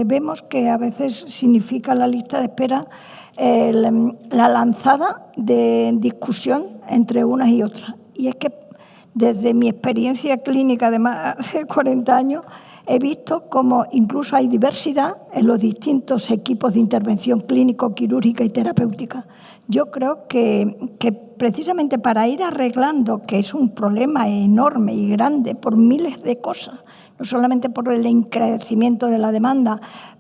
vemos que a veces significa la lista de espera la lanzada de discusión entre unas y otras. Y es que desde mi experiencia clínica de más de 40 años he visto cómo incluso hay diversidad en los distintos equipos de intervención clínico, quirúrgica y terapéutica. Yo creo que precisamente para ir arreglando, que es un problema enorme y grande por miles de cosas, no solamente por el encarecimiento de la demanda,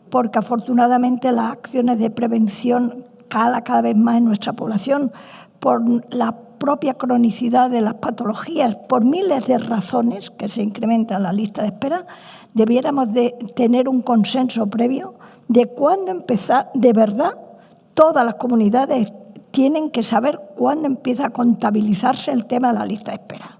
porque afortunadamente las acciones de prevención calan cada vez más en nuestra población, por la propia cronicidad de las patologías, por miles de razones que se incrementa la lista de espera, debiéramos de tener un consenso previo de cuándo empezar, de verdad, todas las comunidades tienen que saber cuándo empieza a contabilizarse el tema de la lista de espera.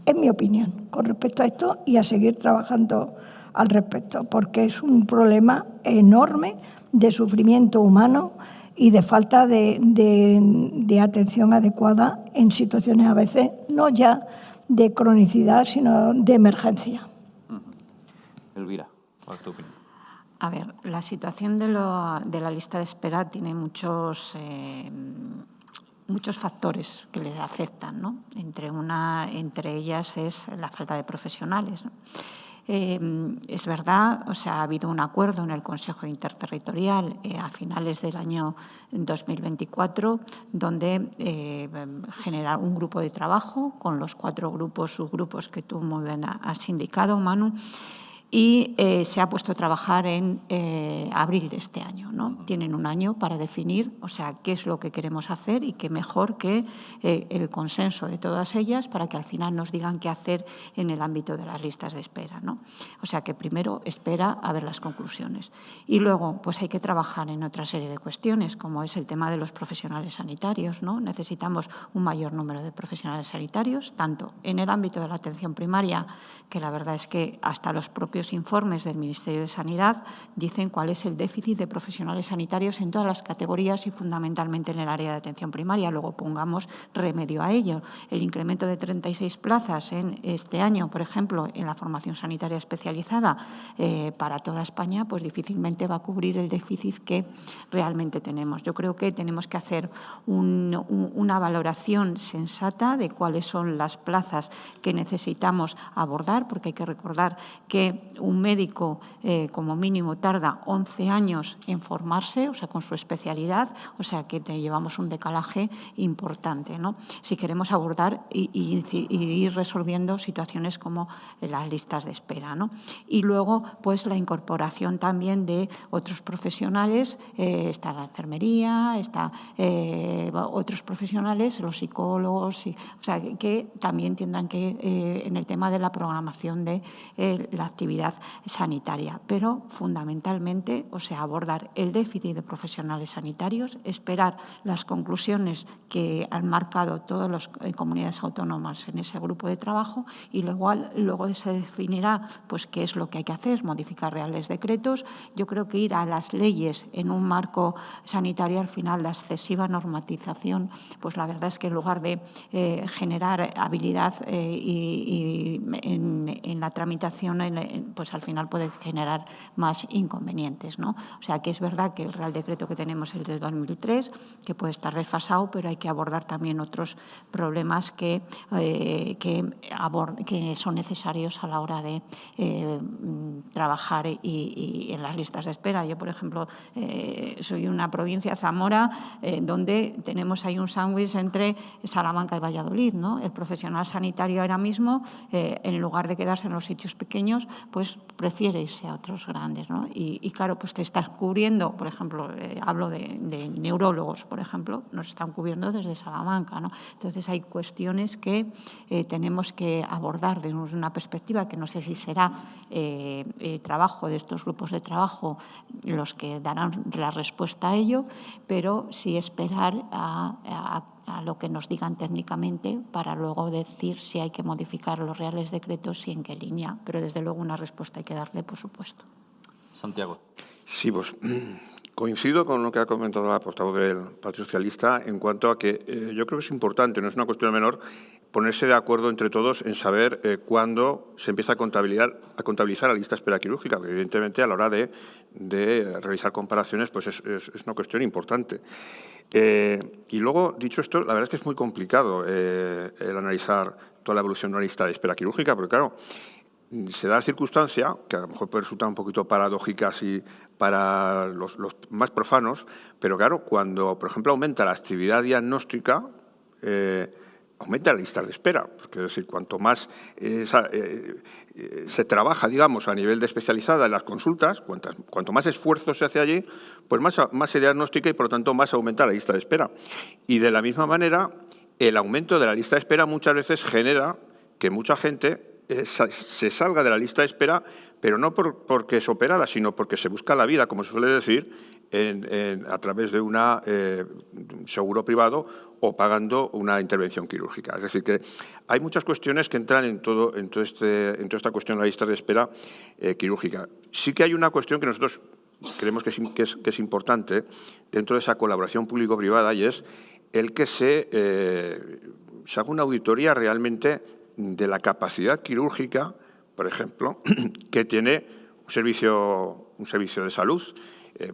Es mi opinión con respecto a esto y a seguir trabajando al respecto, porque es un problema enorme de sufrimiento humano y de falta de atención adecuada en situaciones a veces no ya de cronicidad, sino de emergencia. Elvira, ¿cuál es tu opinión? A ver, la situación de la lista de espera tiene muchos factores que les afectan, ¿no? Entre ellas es la falta de profesionales, ¿no? Es verdad, o sea, ha habido un acuerdo en el Consejo Interterritorial a finales del año 2024, donde generar un grupo de trabajo con los 4 subgrupos que tú muy bien has indicado, Manu, y se ha puesto a trabajar en abril de este año, ¿no? Tienen un año para definir, o sea, qué es lo que queremos hacer y qué mejor que el consenso de todas ellas para que al final nos digan qué hacer en el ámbito de las listas de espera, ¿no? O sea, que primero espera a ver las conclusiones. Y luego, pues hay que trabajar en otra serie de cuestiones, como es el tema de los profesionales sanitarios, ¿no? Necesitamos un mayor número de profesionales sanitarios, tanto en el ámbito de la atención primaria, que la verdad es que hasta los propios informes del Ministerio de Sanidad dicen cuál es el déficit de profesionales sanitarios en todas las categorías y fundamentalmente en el área de atención primaria. Luego pongamos remedio a ello. El incremento de 36 plazas en este año, por ejemplo, en la formación sanitaria especializada para toda España, pues difícilmente va a cubrir el déficit que realmente tenemos. Yo creo que tenemos que hacer una valoración sensata de cuáles son las plazas que necesitamos abordar, porque hay que recordar que un médico como mínimo tarda 11 años en formarse, o sea, con su especialidad, o sea, que llevamos un decalaje importante, ¿no? Si queremos abordar y ir resolviendo situaciones como las listas de espera, ¿no? Y luego, pues, la incorporación también de otros profesionales, está la enfermería, está otros profesionales, los psicólogos, o sea, que también tendrán que, en el tema de la programación de la actividad sanitaria, pero fundamentalmente, o sea, abordar el déficit de profesionales sanitarios, esperar las conclusiones que han marcado todas las comunidades autónomas en ese grupo de trabajo y luego se definirá pues qué es lo que hay que hacer, modificar reales decretos. Yo creo que ir a las leyes en un marco sanitario, al final la excesiva normatización, pues la verdad es que en lugar de generar habilidad y en la tramitación, pues al final puede generar más inconvenientes, ¿no? O sea, que es verdad que el Real Decreto que tenemos es de 2003, que puede estar desfasado, pero hay que abordar también otros problemas que son necesarios a la hora de trabajar y en las listas de espera. Yo, por ejemplo, soy una provincia, Zamora, donde tenemos ahí un sándwich entre Salamanca y Valladolid, ¿no? El profesional sanitario ahora mismo, en lugar de quedarse en los sitios pequeños, pues prefiere irse a otros grandes, ¿no? Y claro, pues te estás cubriendo, por ejemplo, hablo de neurólogos, por ejemplo, nos están cubriendo desde Salamanca, ¿no? Entonces hay cuestiones que tenemos que abordar desde una perspectiva que no sé si será trabajo de estos grupos de trabajo los que darán la respuesta a ello, pero sí esperar a lo que nos digan técnicamente para luego decir si hay que modificar los reales decretos y en qué línea. Pero desde luego una respuesta hay que darle, por supuesto. Santiago. Sí, pues coincido con lo que ha comentado la portavoz del Partido Socialista en cuanto a que yo creo que es importante, no es una cuestión menor, ponerse de acuerdo entre todos en saber cuándo se empieza a contabilizar la lista de espera quirúrgica, porque evidentemente a la hora de realizar comparaciones pues es una cuestión importante. Y luego, dicho esto, la verdad es que es muy complicado el analizar toda la evolución de una lista de espera quirúrgica, porque claro, se da la circunstancia, que a lo mejor puede resultar un poquito paradójica así para los más profanos, pero claro, cuando, por ejemplo, aumenta la actividad diagnóstica, aumenta la lista de espera. Porque, es decir, cuanto más se trabaja, digamos, a nivel de especializada en las consultas, cuanto más esfuerzo se hace allí, pues más se diagnostica y, por lo tanto, más aumenta la lista de espera. Y, de la misma manera, el aumento de la lista de espera muchas veces genera que mucha gente se salga de la lista de espera, pero no porque es operada, sino porque se busca la vida, como se suele decir, a través de un seguro privado o pagando una intervención quirúrgica. Es decir, que hay muchas cuestiones que entran en toda esta cuestión de la lista de espera quirúrgica. Sí que hay una cuestión que nosotros creemos que es importante dentro de esa colaboración público-privada, y es el que se haga una auditoría realmente de la capacidad quirúrgica, por ejemplo, que tiene un servicio de salud.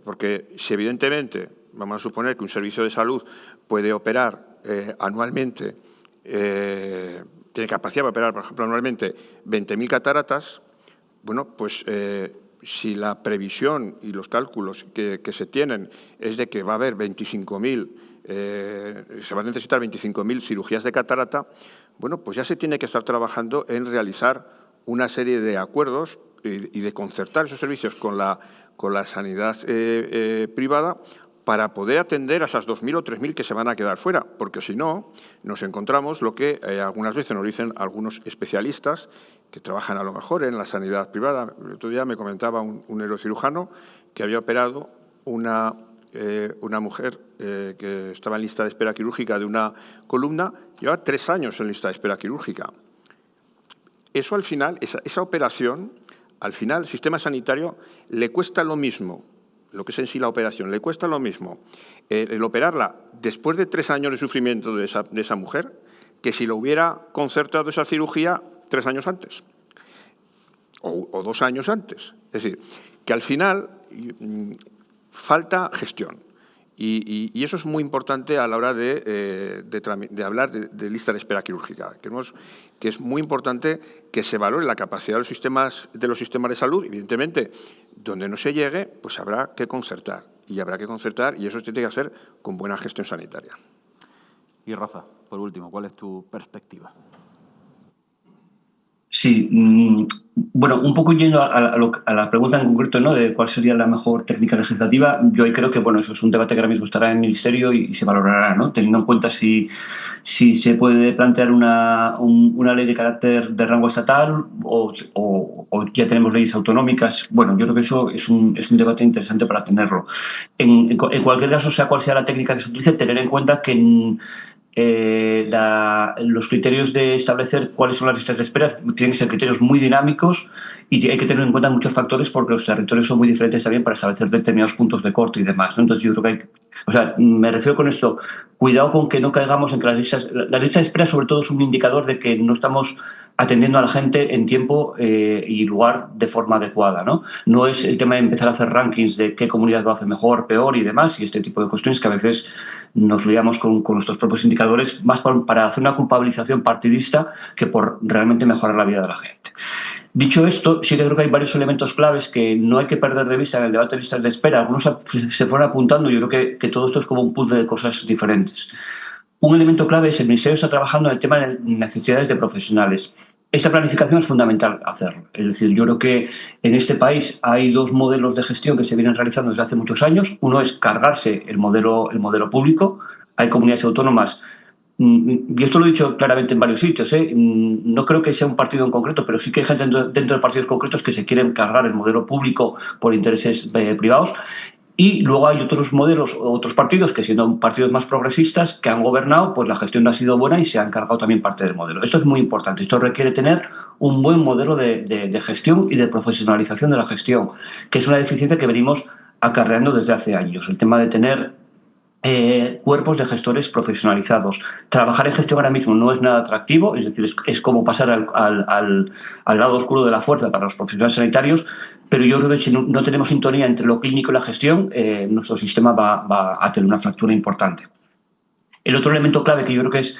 Porque si evidentemente, vamos a suponer que un servicio de salud puede operar anualmente, tiene capacidad para operar, por ejemplo, anualmente 20.000 cataratas, bueno, pues si la previsión y los cálculos que se tienen es de que va a haber 25.000, se van a necesitar 25.000 cirugías de catarata, bueno, pues ya se tiene que estar trabajando en realizar una serie de acuerdos y de concertar esos servicios con la sanidad privada para poder atender a esas 2.000 o 3.000 que se van a quedar fuera, porque si no, nos encontramos lo que algunas veces nos dicen algunos especialistas que trabajan a lo mejor en la sanidad privada. El otro día me comentaba un neurocirujano que había operado una mujer que estaba en lista de espera quirúrgica de una columna, lleva 3 años en lista de espera quirúrgica. Eso al final, esa operación, al final, el sistema sanitario le cuesta lo mismo, lo que es en sí la operación, le cuesta lo mismo el operarla después de 3 años de sufrimiento de esa mujer que si lo hubiera concertado esa cirugía 3 años antes o 2 años antes. Es decir, que al final falta gestión. Y eso es muy importante a la hora de hablar de lista de espera quirúrgica. Creemos que es muy importante que se valore la capacidad de los sistemas de salud. Evidentemente, donde no se llegue, pues habrá que concertar. Y eso se tiene que hacer con buena gestión sanitaria. Y Rafa, por último, ¿cuál es tu perspectiva? Sí, bueno, un poco yendo a la pregunta en concreto, ¿no?, de cuál sería la mejor técnica legislativa, yo ahí creo que, bueno, eso es un debate que ahora mismo estará en el Ministerio y se valorará, ¿no?, teniendo en cuenta si se puede plantear una ley de carácter de rango estatal o ya tenemos leyes autonómicas. Bueno, yo creo que eso es un debate interesante para tenerlo. En cualquier caso, sea cual sea la técnica que se utilice, tener en cuenta que los criterios de establecer cuáles son las listas de espera tienen que ser criterios muy dinámicos y hay que tener en cuenta muchos factores porque los territorios son muy diferentes también para establecer determinados puntos de corte y demás, ¿no? Entonces yo creo que me refiero con esto, cuidado con que no caigamos en que las listas de espera sobre todo es un indicador de que no estamos atendiendo a la gente en tiempo y lugar de forma adecuada, ¿no? No es el tema de empezar a hacer rankings de qué comunidad lo hace mejor, peor y demás, y este tipo de cuestiones que a veces nos liamos con nuestros propios indicadores más para hacer una culpabilización partidista que por realmente mejorar la vida de la gente. Dicho esto, sí que creo que hay varios elementos claves que no hay que perder de vista en el debate de listas de espera. Algunos se fueron apuntando y yo creo que todo esto es como un puzzle de cosas diferentes. Un elemento clave es el Ministerio está trabajando en el tema de necesidades de profesionales. Esta planificación es fundamental hacerlo. Es decir, yo creo que en este país hay 2 modelos de gestión que se vienen realizando desde hace muchos años. Uno es cargarse el modelo público. Hay comunidades autónomas, y esto lo he dicho claramente en varios sitios, no creo que sea un partido en concreto, pero sí que hay gente dentro de partidos concretos que se quieren cargar el modelo público por intereses privados. Y luego hay otros modelos, otros partidos que siendo partidos más progresistas que han gobernado, pues la gestión no ha sido buena y se han cargado también parte del modelo. Esto es muy importante. Esto requiere tener un buen modelo de gestión y de profesionalización de la gestión, que es una deficiencia que venimos acarreando desde hace años. El tema de tener cuerpos de gestores profesionalizados. Trabajar en gestión ahora mismo no es nada atractivo, es decir, es como pasar al lado oscuro de la fuerza para los profesionales sanitarios, pero yo creo que si no tenemos sintonía entre lo clínico y la gestión, nuestro sistema va a tener una fractura importante. El otro elemento clave que yo creo que es,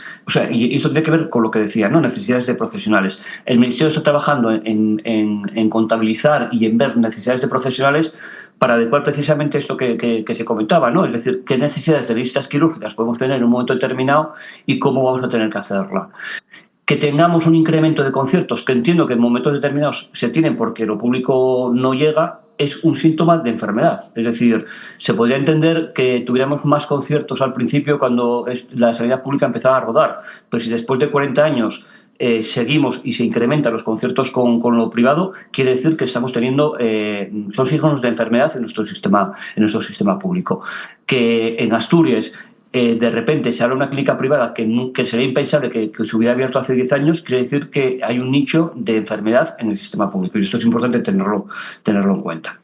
y eso tiene que ver con lo que decía, ¿no?, necesidades de profesionales. El Ministerio está trabajando en contabilizar y en ver necesidades de profesionales para adecuar precisamente esto que se comentaba, ¿no? Es decir, qué necesidades de listas quirúrgicas podemos tener en un momento determinado y cómo vamos a tener que hacerla. Que tengamos un incremento de conciertos, que entiendo que en momentos determinados se tienen porque lo público no llega, es un síntoma de enfermedad. Es decir, se podría entender que tuviéramos más conciertos al principio cuando la sanidad pública empezaba a rodar, pero si después de 40 años seguimos y se incrementan los conciertos con lo privado, quiere decir que estamos teniendo son signos de enfermedad en nuestro sistema público. Que en Asturias de repente se abre una clínica privada que sería impensable que se hubiera abierto hace 10 años, quiere decir que hay un nicho de enfermedad en el sistema público y esto es importante tenerlo en cuenta.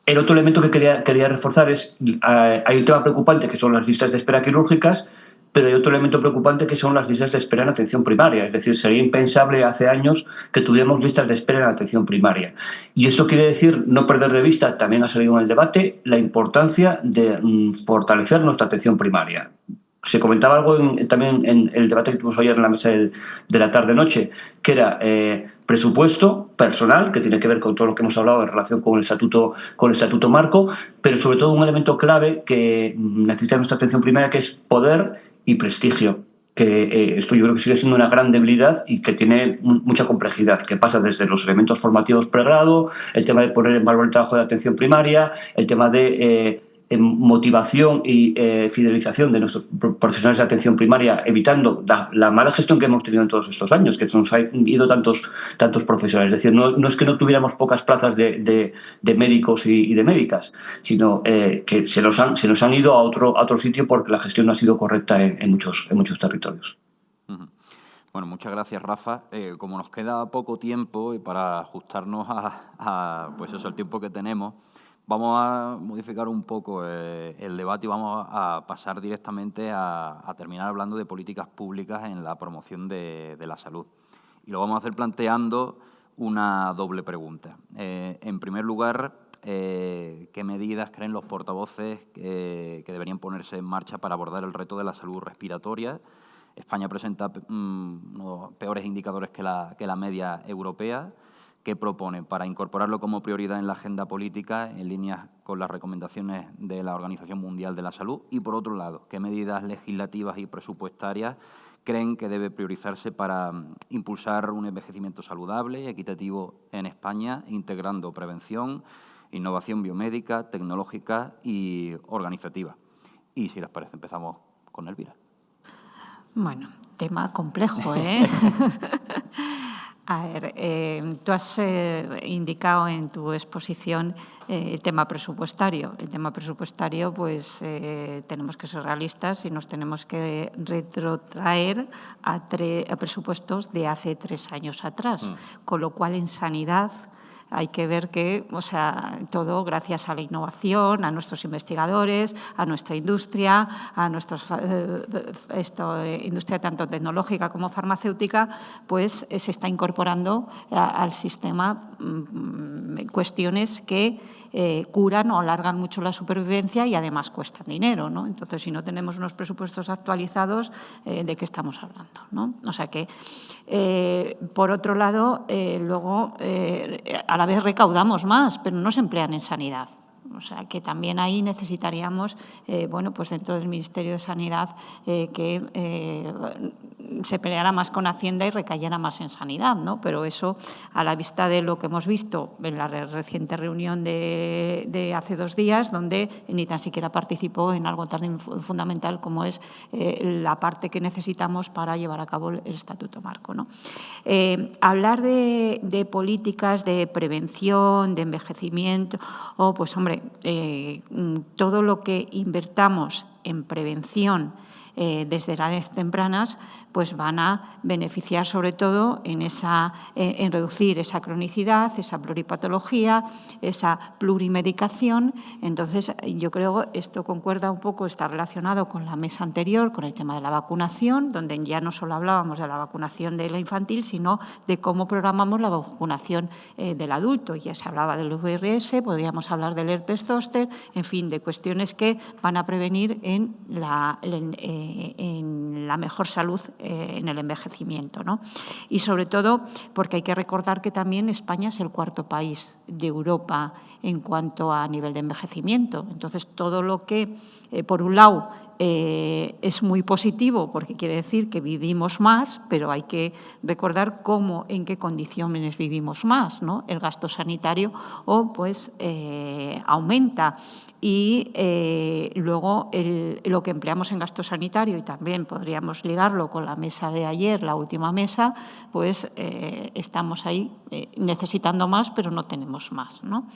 El otro elemento que quería reforzar es hay un tema preocupante que son las listas de espera quirúrgicas, pero hay otro elemento preocupante que son las listas de espera en atención primaria. Es decir, sería impensable hace años que tuviéramos listas de espera en atención primaria. Y eso quiere decir no perder de vista, también ha salido en el debate, la importancia de fortalecer nuestra atención primaria. Se comentaba algo también en el debate que tuvimos ayer en la mesa de la tarde-noche, que era presupuesto personal, que tiene que ver con todo lo que hemos hablado en relación con el estatuto marco, pero sobre todo un elemento clave que necesita nuestra atención primaria, que es poder y prestigio, que esto yo creo que sigue siendo una gran debilidad y que tiene mucha complejidad, que pasa desde los elementos formativos pregrado, el tema de poner en valor el trabajo de atención primaria, el tema de motivación y fidelización de nuestros profesionales de atención primaria, evitando la mala gestión que hemos tenido en todos estos años, que se nos han ido tantos profesionales. Es decir, no es que no tuviéramos pocas plazas de médicos y de médicas, sino que se nos han ido a otro sitio porque la gestión no ha sido correcta en muchos territorios. Bueno, muchas gracias, Rafa. Como nos queda poco tiempo y para ajustarnos pues eso, al tiempo que tenemos, vamos a modificar un poco el debate y vamos a pasar directamente a terminar hablando de políticas públicas en la promoción de la salud. Y lo vamos a hacer planteando una doble pregunta. En primer lugar, ¿qué medidas creen los portavoces que deberían ponerse en marcha para abordar el reto de la salud respiratoria? España presenta unos peores indicadores que la media europea. ¿Qué proponen para incorporarlo como prioridad en la agenda política en líneas con las recomendaciones de la Organización Mundial de la Salud? Y, por otro lado, ¿qué medidas legislativas y presupuestarias creen que debe priorizarse para impulsar un envejecimiento saludable y equitativo en España, integrando prevención, innovación biomédica, tecnológica y organizativa? Y, si les parece, empezamos con Elvira. Bueno, tema complejo, ¿eh? A ver, tú has indicado en tu exposición el tema presupuestario. El tema presupuestario, pues tenemos que ser realistas y nos tenemos que retrotraer a presupuestos de hace 3 años atrás, con lo cual en sanidad hay que ver que, o sea, todo gracias a la innovación, a nuestros investigadores, a nuestra industria, a nuestra industria tanto tecnológica como farmacéutica, pues se está incorporando al sistema cuestiones que curan o alargan mucho la supervivencia y además cuestan dinero, ¿no? Entonces, si no tenemos unos presupuestos actualizados, ¿de qué estamos hablando, ¿no? O sea que, por otro lado, luego, a la vez recaudamos más, pero no se emplean en sanidad. O sea, que también ahí necesitaríamos, bueno, pues dentro del Ministerio de Sanidad, que se peleara más con Hacienda y recayera más en sanidad, ¿no? Pero eso, a la vista de lo que hemos visto en la reciente reunión de hace 2 días, donde ni tan siquiera participó en algo tan fundamental como es la parte que necesitamos para llevar a cabo el Estatuto Marco, ¿no? Hablar de políticas de prevención, de envejecimiento, pues hombre, todo lo que invertamos en prevención desde edades tempranas, pues van a beneficiar sobre todo en reducir esa cronicidad, esa pluripatología, esa plurimedicación. Entonces, yo creo esto concuerda un poco, está relacionado con la mesa anterior, con el tema de la vacunación, donde ya no solo hablábamos de la vacunación de la infantil, sino de cómo programamos la vacunación del adulto. Ya se hablaba del VRS, podríamos hablar del herpes zóster, en fin, de cuestiones que van a prevenir en la mejor salud en el envejecimiento, ¿no? Y sobre todo porque hay que recordar que también España es el 4º país de Europa en cuanto a nivel de envejecimiento. Entonces, todo lo que, por un lado, es muy positivo porque quiere decir que vivimos más, pero hay que recordar cómo, en qué condiciones vivimos más, ¿no? El gasto sanitario aumenta y luego lo que empleamos en gasto sanitario, y también podríamos ligarlo con la mesa de ayer, la última mesa, pues estamos ahí necesitando más, pero no tenemos más, ¿no?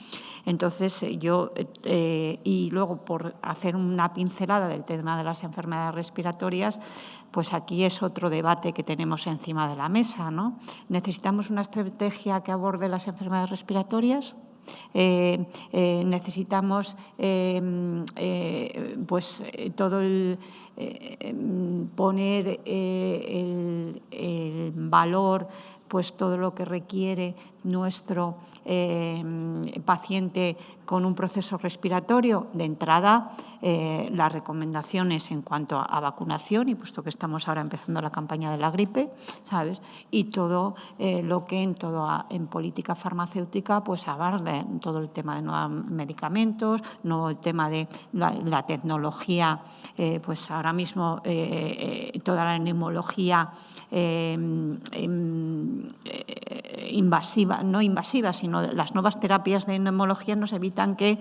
Entonces, y luego por hacer una pincelada del tema de las enfermedades respiratorias, pues aquí es otro debate que tenemos encima de la mesa, ¿no? ¿Necesitamos una estrategia que aborde las enfermedades respiratorias? Necesitamos todo poner el valor, pues todo lo que requiere nuestro paciente con un proceso respiratorio, de entrada, las recomendaciones en cuanto a vacunación, y puesto que estamos ahora empezando la campaña de la gripe, ¿sabes? Y todo lo que en política farmacéutica pues abarde todo el tema de nuevos medicamentos, no el tema de la tecnología, pues ahora mismo toda la neumología invasiva, no invasiva, sino las nuevas terapias de neumología nos evitan que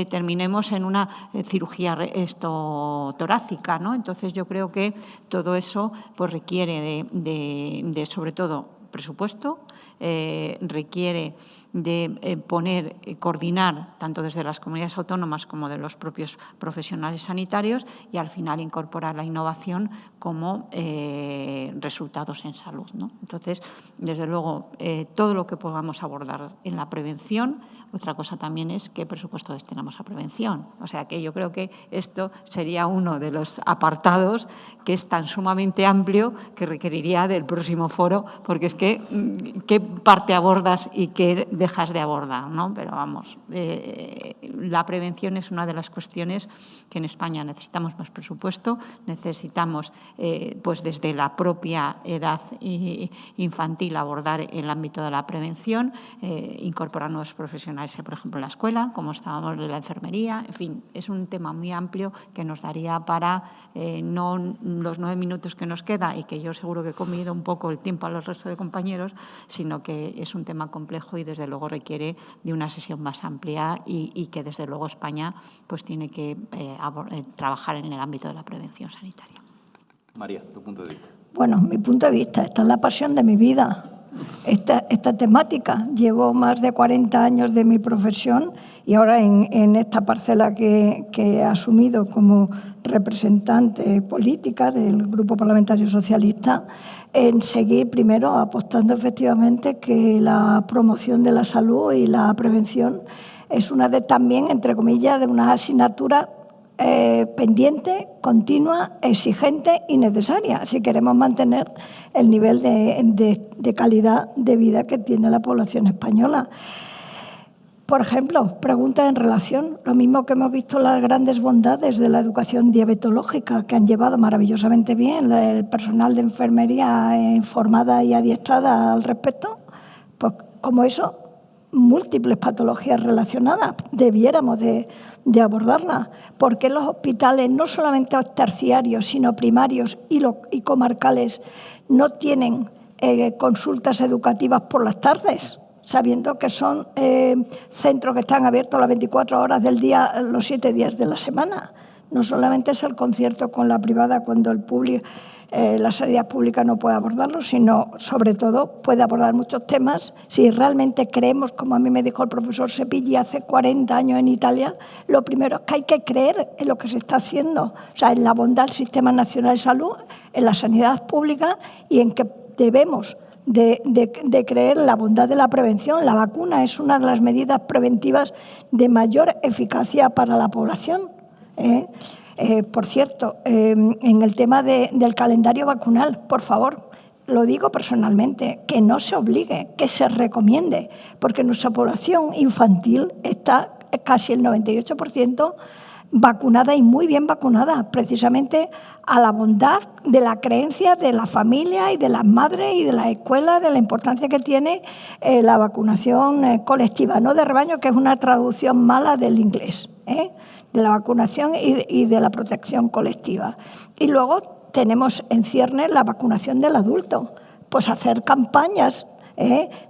terminemos en una cirugía torácica, ¿no? Entonces, yo creo que todo eso pues requiere de sobre todo, presupuesto, requiere de coordinar tanto desde las comunidades autónomas como de los propios profesionales sanitarios y al final incorporar la innovación como resultados en salud, ¿no? Entonces, desde luego, todo lo que podamos abordar en la prevención. Otra cosa también es qué presupuesto destinamos a prevención. O sea que yo creo que esto sería uno de los apartados que es tan sumamente amplio que requeriría del próximo foro, porque es que qué parte abordas y qué dejas de abordar, ¿no? Pero vamos, la prevención es una de las cuestiones que en España necesitamos más presupuesto, necesitamos pues desde la propia edad infantil abordar el ámbito de la prevención, incorporar nuevos profesionales, por ejemplo, en la escuela, como estábamos en la enfermería. En fin, es un tema muy amplio que nos daría para no los 9 minutos que nos queda y que yo seguro que he comido un poco el tiempo a los resto de compañeros, sino que es un tema complejo y desde luego requiere de una sesión más amplia y que desde luego España pues tiene que trabajar en el ámbito de la prevención sanitaria. María, tu punto de vista. Bueno, mi punto de vista, esta es la pasión de mi vida. Esta temática. Llevo más de 40 años de mi profesión y ahora en esta parcela que he asumido como representante política del Grupo Parlamentario Socialista, en seguir primero apostando efectivamente que la promoción de la salud y la prevención es una de también, entre comillas, de una asignatura pendiente, continua, exigente y necesaria si queremos mantener el nivel de calidad de vida que tiene la población española. Por ejemplo, preguntas en relación, lo mismo que hemos visto las grandes bondades de la educación diabetológica que han llevado maravillosamente bien el personal de enfermería formada y adiestrada al respecto, pues como eso, múltiples patologías relacionadas, debiéramos de abordarlas, porque los hospitales, no solamente terciarios, sino primarios y comarcales, no tienen consultas educativas por las tardes, sabiendo que son centros que están abiertos las 24 horas del día, los 7 días de la semana. No solamente es el concierto con la privada cuando el público, la sanidad pública no puede abordarlo, sino, sobre todo, puede abordar muchos temas. Si realmente creemos, como a mí me dijo el profesor Cepilli hace 40 años en Italia, lo primero es que hay que creer en lo que se está haciendo, o sea, en la bondad del Sistema Nacional de Salud, en la sanidad pública y en que debemos de creer en la bondad de la prevención. La vacuna es una de las medidas preventivas de mayor eficacia para la población. Por cierto, en el tema del calendario vacunal, por favor, lo digo personalmente, que no se obligue, que se recomiende, porque nuestra población infantil está casi el 98% vacunada y muy bien vacunada, precisamente a la bondad de la creencia de la familia y de las madres y de la escuela, de la importancia que tiene la vacunación colectiva, no de rebaño, que es una traducción mala del inglés, de la vacunación y de la protección colectiva. Y luego tenemos en ciernes la vacunación del adulto, pues hacer campañas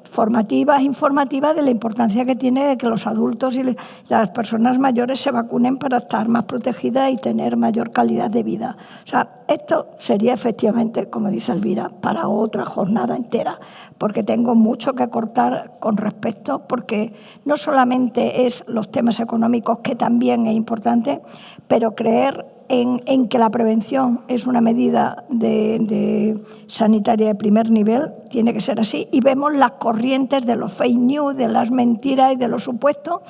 formativas, informativas de la importancia que tiene de que los adultos y las personas mayores se vacunen para estar más protegidas y tener mayor calidad de vida. O sea, esto sería efectivamente, como dice Elvira, para otra jornada entera, porque tengo mucho que cortar con respecto, porque no solamente es los temas económicos, que también es importante, pero creer en que la prevención es una medida de sanitaria de primer nivel, tiene que ser así. Y vemos las corrientes de los fake news, de las mentiras y de los supuestos.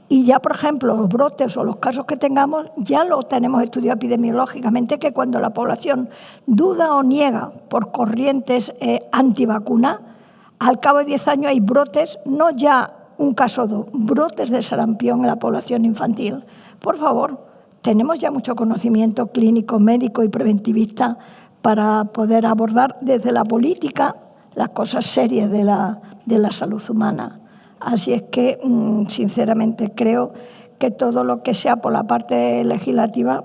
Y ya, por ejemplo, los brotes o los casos que tengamos, ya lo tenemos estudiado epidemiológicamente, que cuando la población duda o niega por corrientes antivacunas, al cabo de 10 años hay brotes, no ya un caso o dos, brotes de sarampión en la población infantil. Por favor, tenemos ya mucho conocimiento clínico, médico y preventivista para poder abordar desde la política las cosas serias de la salud humana. Así es que, sinceramente, creo que todo lo que sea por la parte legislativa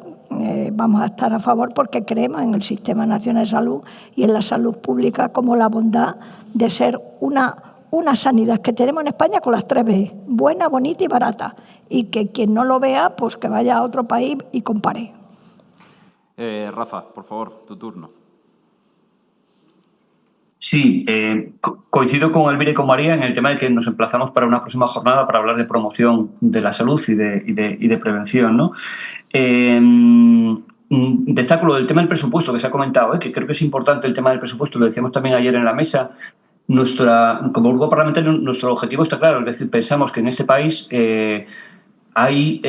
vamos a estar a favor porque creemos en el Sistema Nacional de Salud y en la salud pública como la bondad de ser una sanidad que tenemos en España con las 3 B, buena, bonita y barata. Y que quien no lo vea, pues que vaya a otro país y compare. Rafa, por favor, tu turno. Sí, coincido con Elvira y con María en el tema de que nos emplazamos para una próxima jornada para hablar de promoción de la salud y de prevención, ¿no? Destaco lo del tema del presupuesto que se ha comentado, que creo que es importante el tema del presupuesto, lo decíamos también ayer en la mesa. Como grupo parlamentario, nuestro objetivo está claro, es decir, pensamos que en este país hay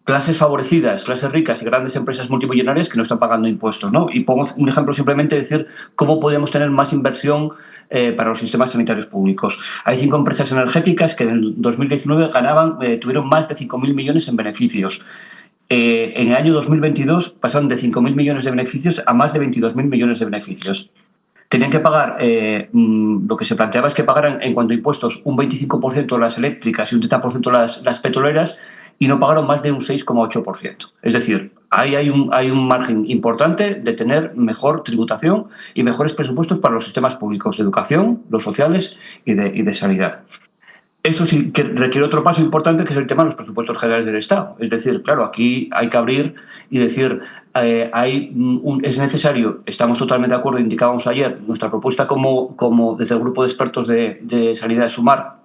clases favorecidas, clases ricas y grandes empresas multimillonarias que no están pagando impuestos, ¿no? Y pongo un ejemplo simplemente de decir cómo podemos tener más inversión para los sistemas sanitarios públicos. Hay 5 empresas energéticas que en el 2019 tuvieron más de 5.000 millones en beneficios. En el año 2022 pasaron de 5.000 millones de beneficios a más de 22.000 millones de beneficios. Tenían que pagar, lo que se planteaba es que pagaran en cuanto a impuestos un 25% las eléctricas y un 30% las petroleras, y no pagaron más de un 6,8%. Es decir, ahí hay un margen importante de tener mejor tributación y mejores presupuestos para los sistemas públicos de educación, los sociales y de sanidad. Eso sí que requiere otro paso importante, que es el tema de los presupuestos generales del Estado. Es decir, claro, aquí hay que abrir y decir, es necesario, estamos totalmente de acuerdo, indicábamos ayer, nuestra propuesta como desde el grupo de expertos de sanidad de Sumar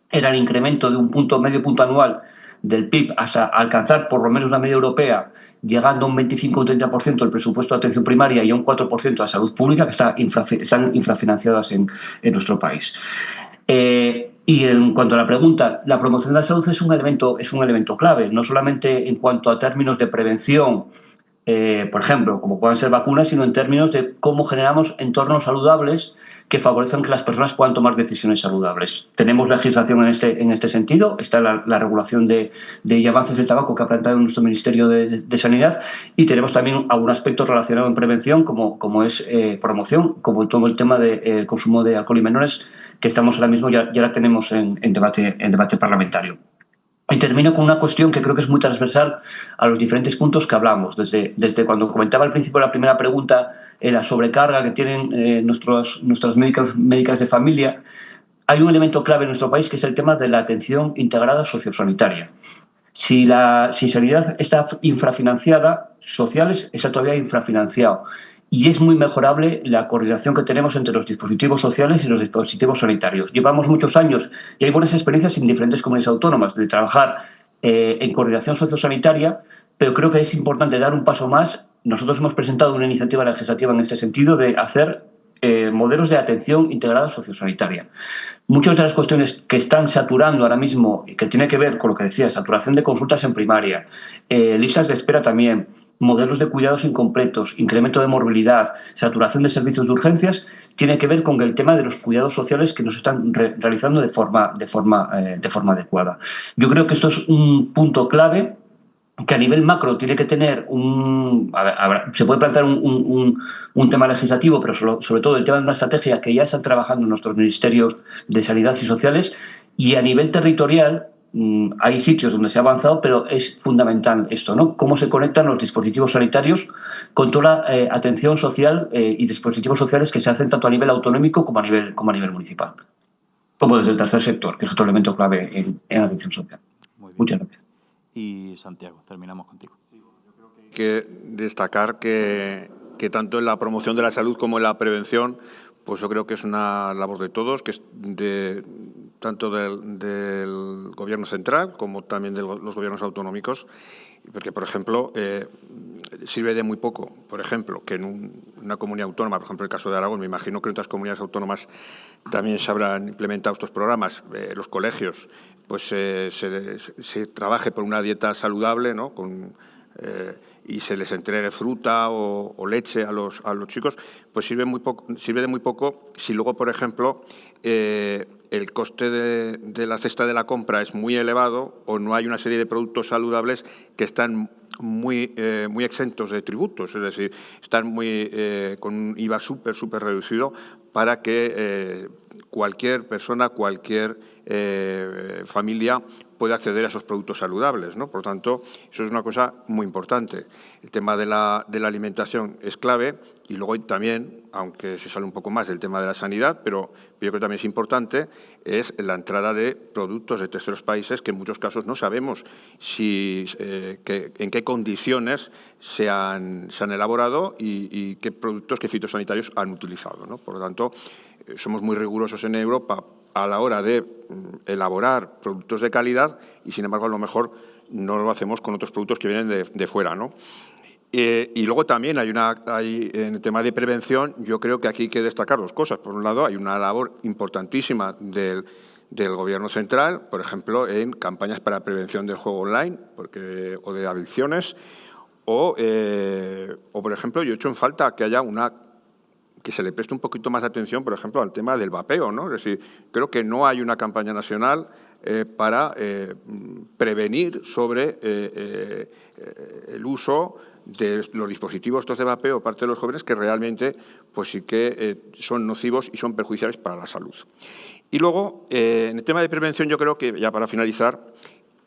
era el incremento de medio punto anual del PIB hasta alcanzar por lo menos la media europea, llegando a un 25 o un 30% del presupuesto de atención primaria y a un 4% a salud pública, que están infrafinanciadas en nuestro país. Y en cuanto a la pregunta, la promoción de la salud es un elemento clave, no solamente en cuanto a términos de prevención, por ejemplo, como puedan ser vacunas, sino en términos de cómo generamos entornos saludables que favorecen que las personas puedan tomar decisiones saludables. Tenemos legislación en este sentido, está la regulación de avances del tabaco que ha planteado nuestro Ministerio de Sanidad, y tenemos también algún aspecto relacionado en prevención, como es promoción, como todo el tema del consumo de alcohol y menores, que estamos ahora mismo, ya la tenemos en debate parlamentario. Y termino con una cuestión que creo que es muy transversal a los diferentes puntos que hablamos. Desde cuando comentaba al principio la primera pregunta, la sobrecarga que tienen nuestras médicas de familia, hay un elemento clave en nuestro país que es el tema de la atención integrada sociosanitaria. Si sanidad está infrafinanciada, sociales está todavía infrafinanciado. Y es muy mejorable la coordinación que tenemos entre los dispositivos sociales y los dispositivos sanitarios. Llevamos muchos años y hay buenas experiencias en diferentes comunidades autónomas de trabajar en coordinación sociosanitaria, pero creo que es importante dar un paso más. Nosotros hemos presentado una iniciativa legislativa en este sentido de hacer modelos de atención integrada sociosanitaria. Muchas de las cuestiones que están saturando ahora mismo y que tiene que ver con lo que decía, saturación de consultas en primaria, listas de espera también, modelos de cuidados incompletos, incremento de morbilidad, saturación de servicios de urgencias, tiene que ver con el tema de los cuidados sociales que nos están realizando de forma adecuada. Yo creo que esto es un punto clave que a nivel macro tiene que tener se puede plantear un tema legislativo, pero sobre todo el tema de una estrategia que ya están trabajando nuestros ministerios de Sanidad y Sociales, y a nivel territorial hay sitios donde se ha avanzado, pero es fundamental esto, ¿no? Cómo se conectan los dispositivos sanitarios con toda la atención social y dispositivos sociales que se hacen tanto a nivel autonómico como a nivel municipal, como desde el tercer sector, que es otro elemento clave en la atención social. Muchas gracias. Y Santiago, terminamos contigo. Yo creo que hay que destacar que tanto en la promoción de la salud como en la prevención, pues yo creo que es una labor de todos, que es tanto del Gobierno central como también de los gobiernos autonómicos, porque, por ejemplo, sirve de muy poco, por ejemplo, que en una comunidad autónoma, por ejemplo, el caso de Aragón, me imagino que en otras comunidades autónomas también se habrán implementado estos programas, los colegios, pues se trabaje por una dieta saludable, ¿no? Con y se les entregue fruta o leche a los chicos, pues sirve de muy poco si luego, por ejemplo, el coste de la cesta de la compra es muy elevado o no hay una serie de productos saludables que están muy exentos de tributos, es decir, están con un IVA súper reducido para que cualquier persona, cualquier familia pueda acceder a esos productos saludables, ¿no? Por lo tanto, eso es una cosa muy importante. El tema de la alimentación es clave y luego también, aunque se sale un poco más del tema de la sanidad, pero yo creo que también es importante, es la entrada de productos de terceros países que en muchos casos no sabemos en qué condiciones se han elaborado y qué productos, qué fitosanitarios han utilizado, ¿no? Por lo tanto, somos muy rigurosos en Europa a la hora de elaborar productos de calidad y, sin embargo, a lo mejor no lo hacemos con otros productos que vienen de fuera, ¿no? Y luego también en el tema de prevención, yo creo que aquí hay que destacar dos cosas. Por un lado, hay una labor importantísima del Gobierno central, por ejemplo, en campañas para prevención del juego online o de adicciones, o, por ejemplo, yo he hecho en falta que haya que se le preste un poquito más de atención, por ejemplo, al tema del vapeo, ¿no? Es decir, creo que no hay una campaña nacional para prevenir sobre el uso de los dispositivos estos de vapeo por parte de los jóvenes que realmente pues sí que son nocivos y son perjudiciales para la salud. Y luego, en el tema de prevención, yo creo que, ya para finalizar,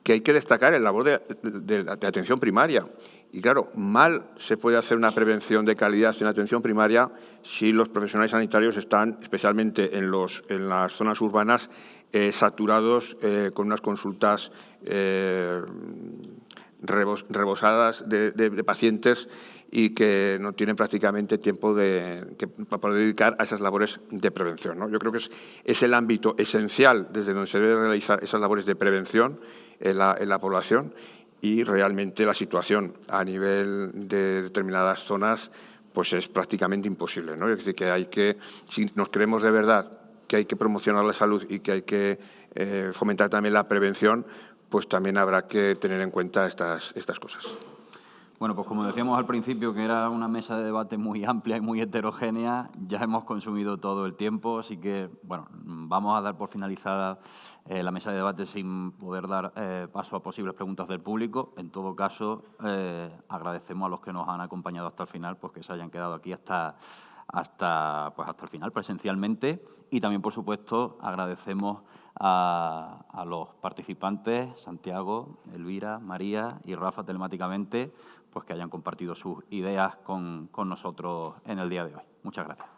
que hay que destacar el labor de atención primaria. Y claro, mal se puede hacer una prevención de calidad en atención primaria si los profesionales sanitarios están, especialmente en las zonas urbanas, saturados con unas consultas rebosadas de pacientes y que no tienen prácticamente tiempo para poder dedicar a esas labores de prevención, ¿no? Yo creo que es el ámbito esencial desde donde se deben realizar esas labores de prevención en la población, y realmente la situación a nivel de determinadas zonas pues es prácticamente imposible, ¿no? Es decir, si nos creemos de verdad que hay que promocionar la salud y que hay que fomentar también la prevención, pues también habrá que tener en cuenta estas cosas. Bueno, pues como decíamos al principio, que era una mesa de debate muy amplia y muy heterogénea, ya hemos consumido todo el tiempo, así que, bueno, vamos a dar por finalizada la mesa de debate sin poder dar paso a posibles preguntas del público. En todo caso, agradecemos a los que nos han acompañado hasta el final, pues que se hayan quedado aquí hasta el final presencialmente, y también, por supuesto, agradecemos a los participantes, Santiago, Elvira, María y Rafa, telemáticamente, pues que hayan compartido sus ideas con nosotros en el día de hoy. Muchas gracias.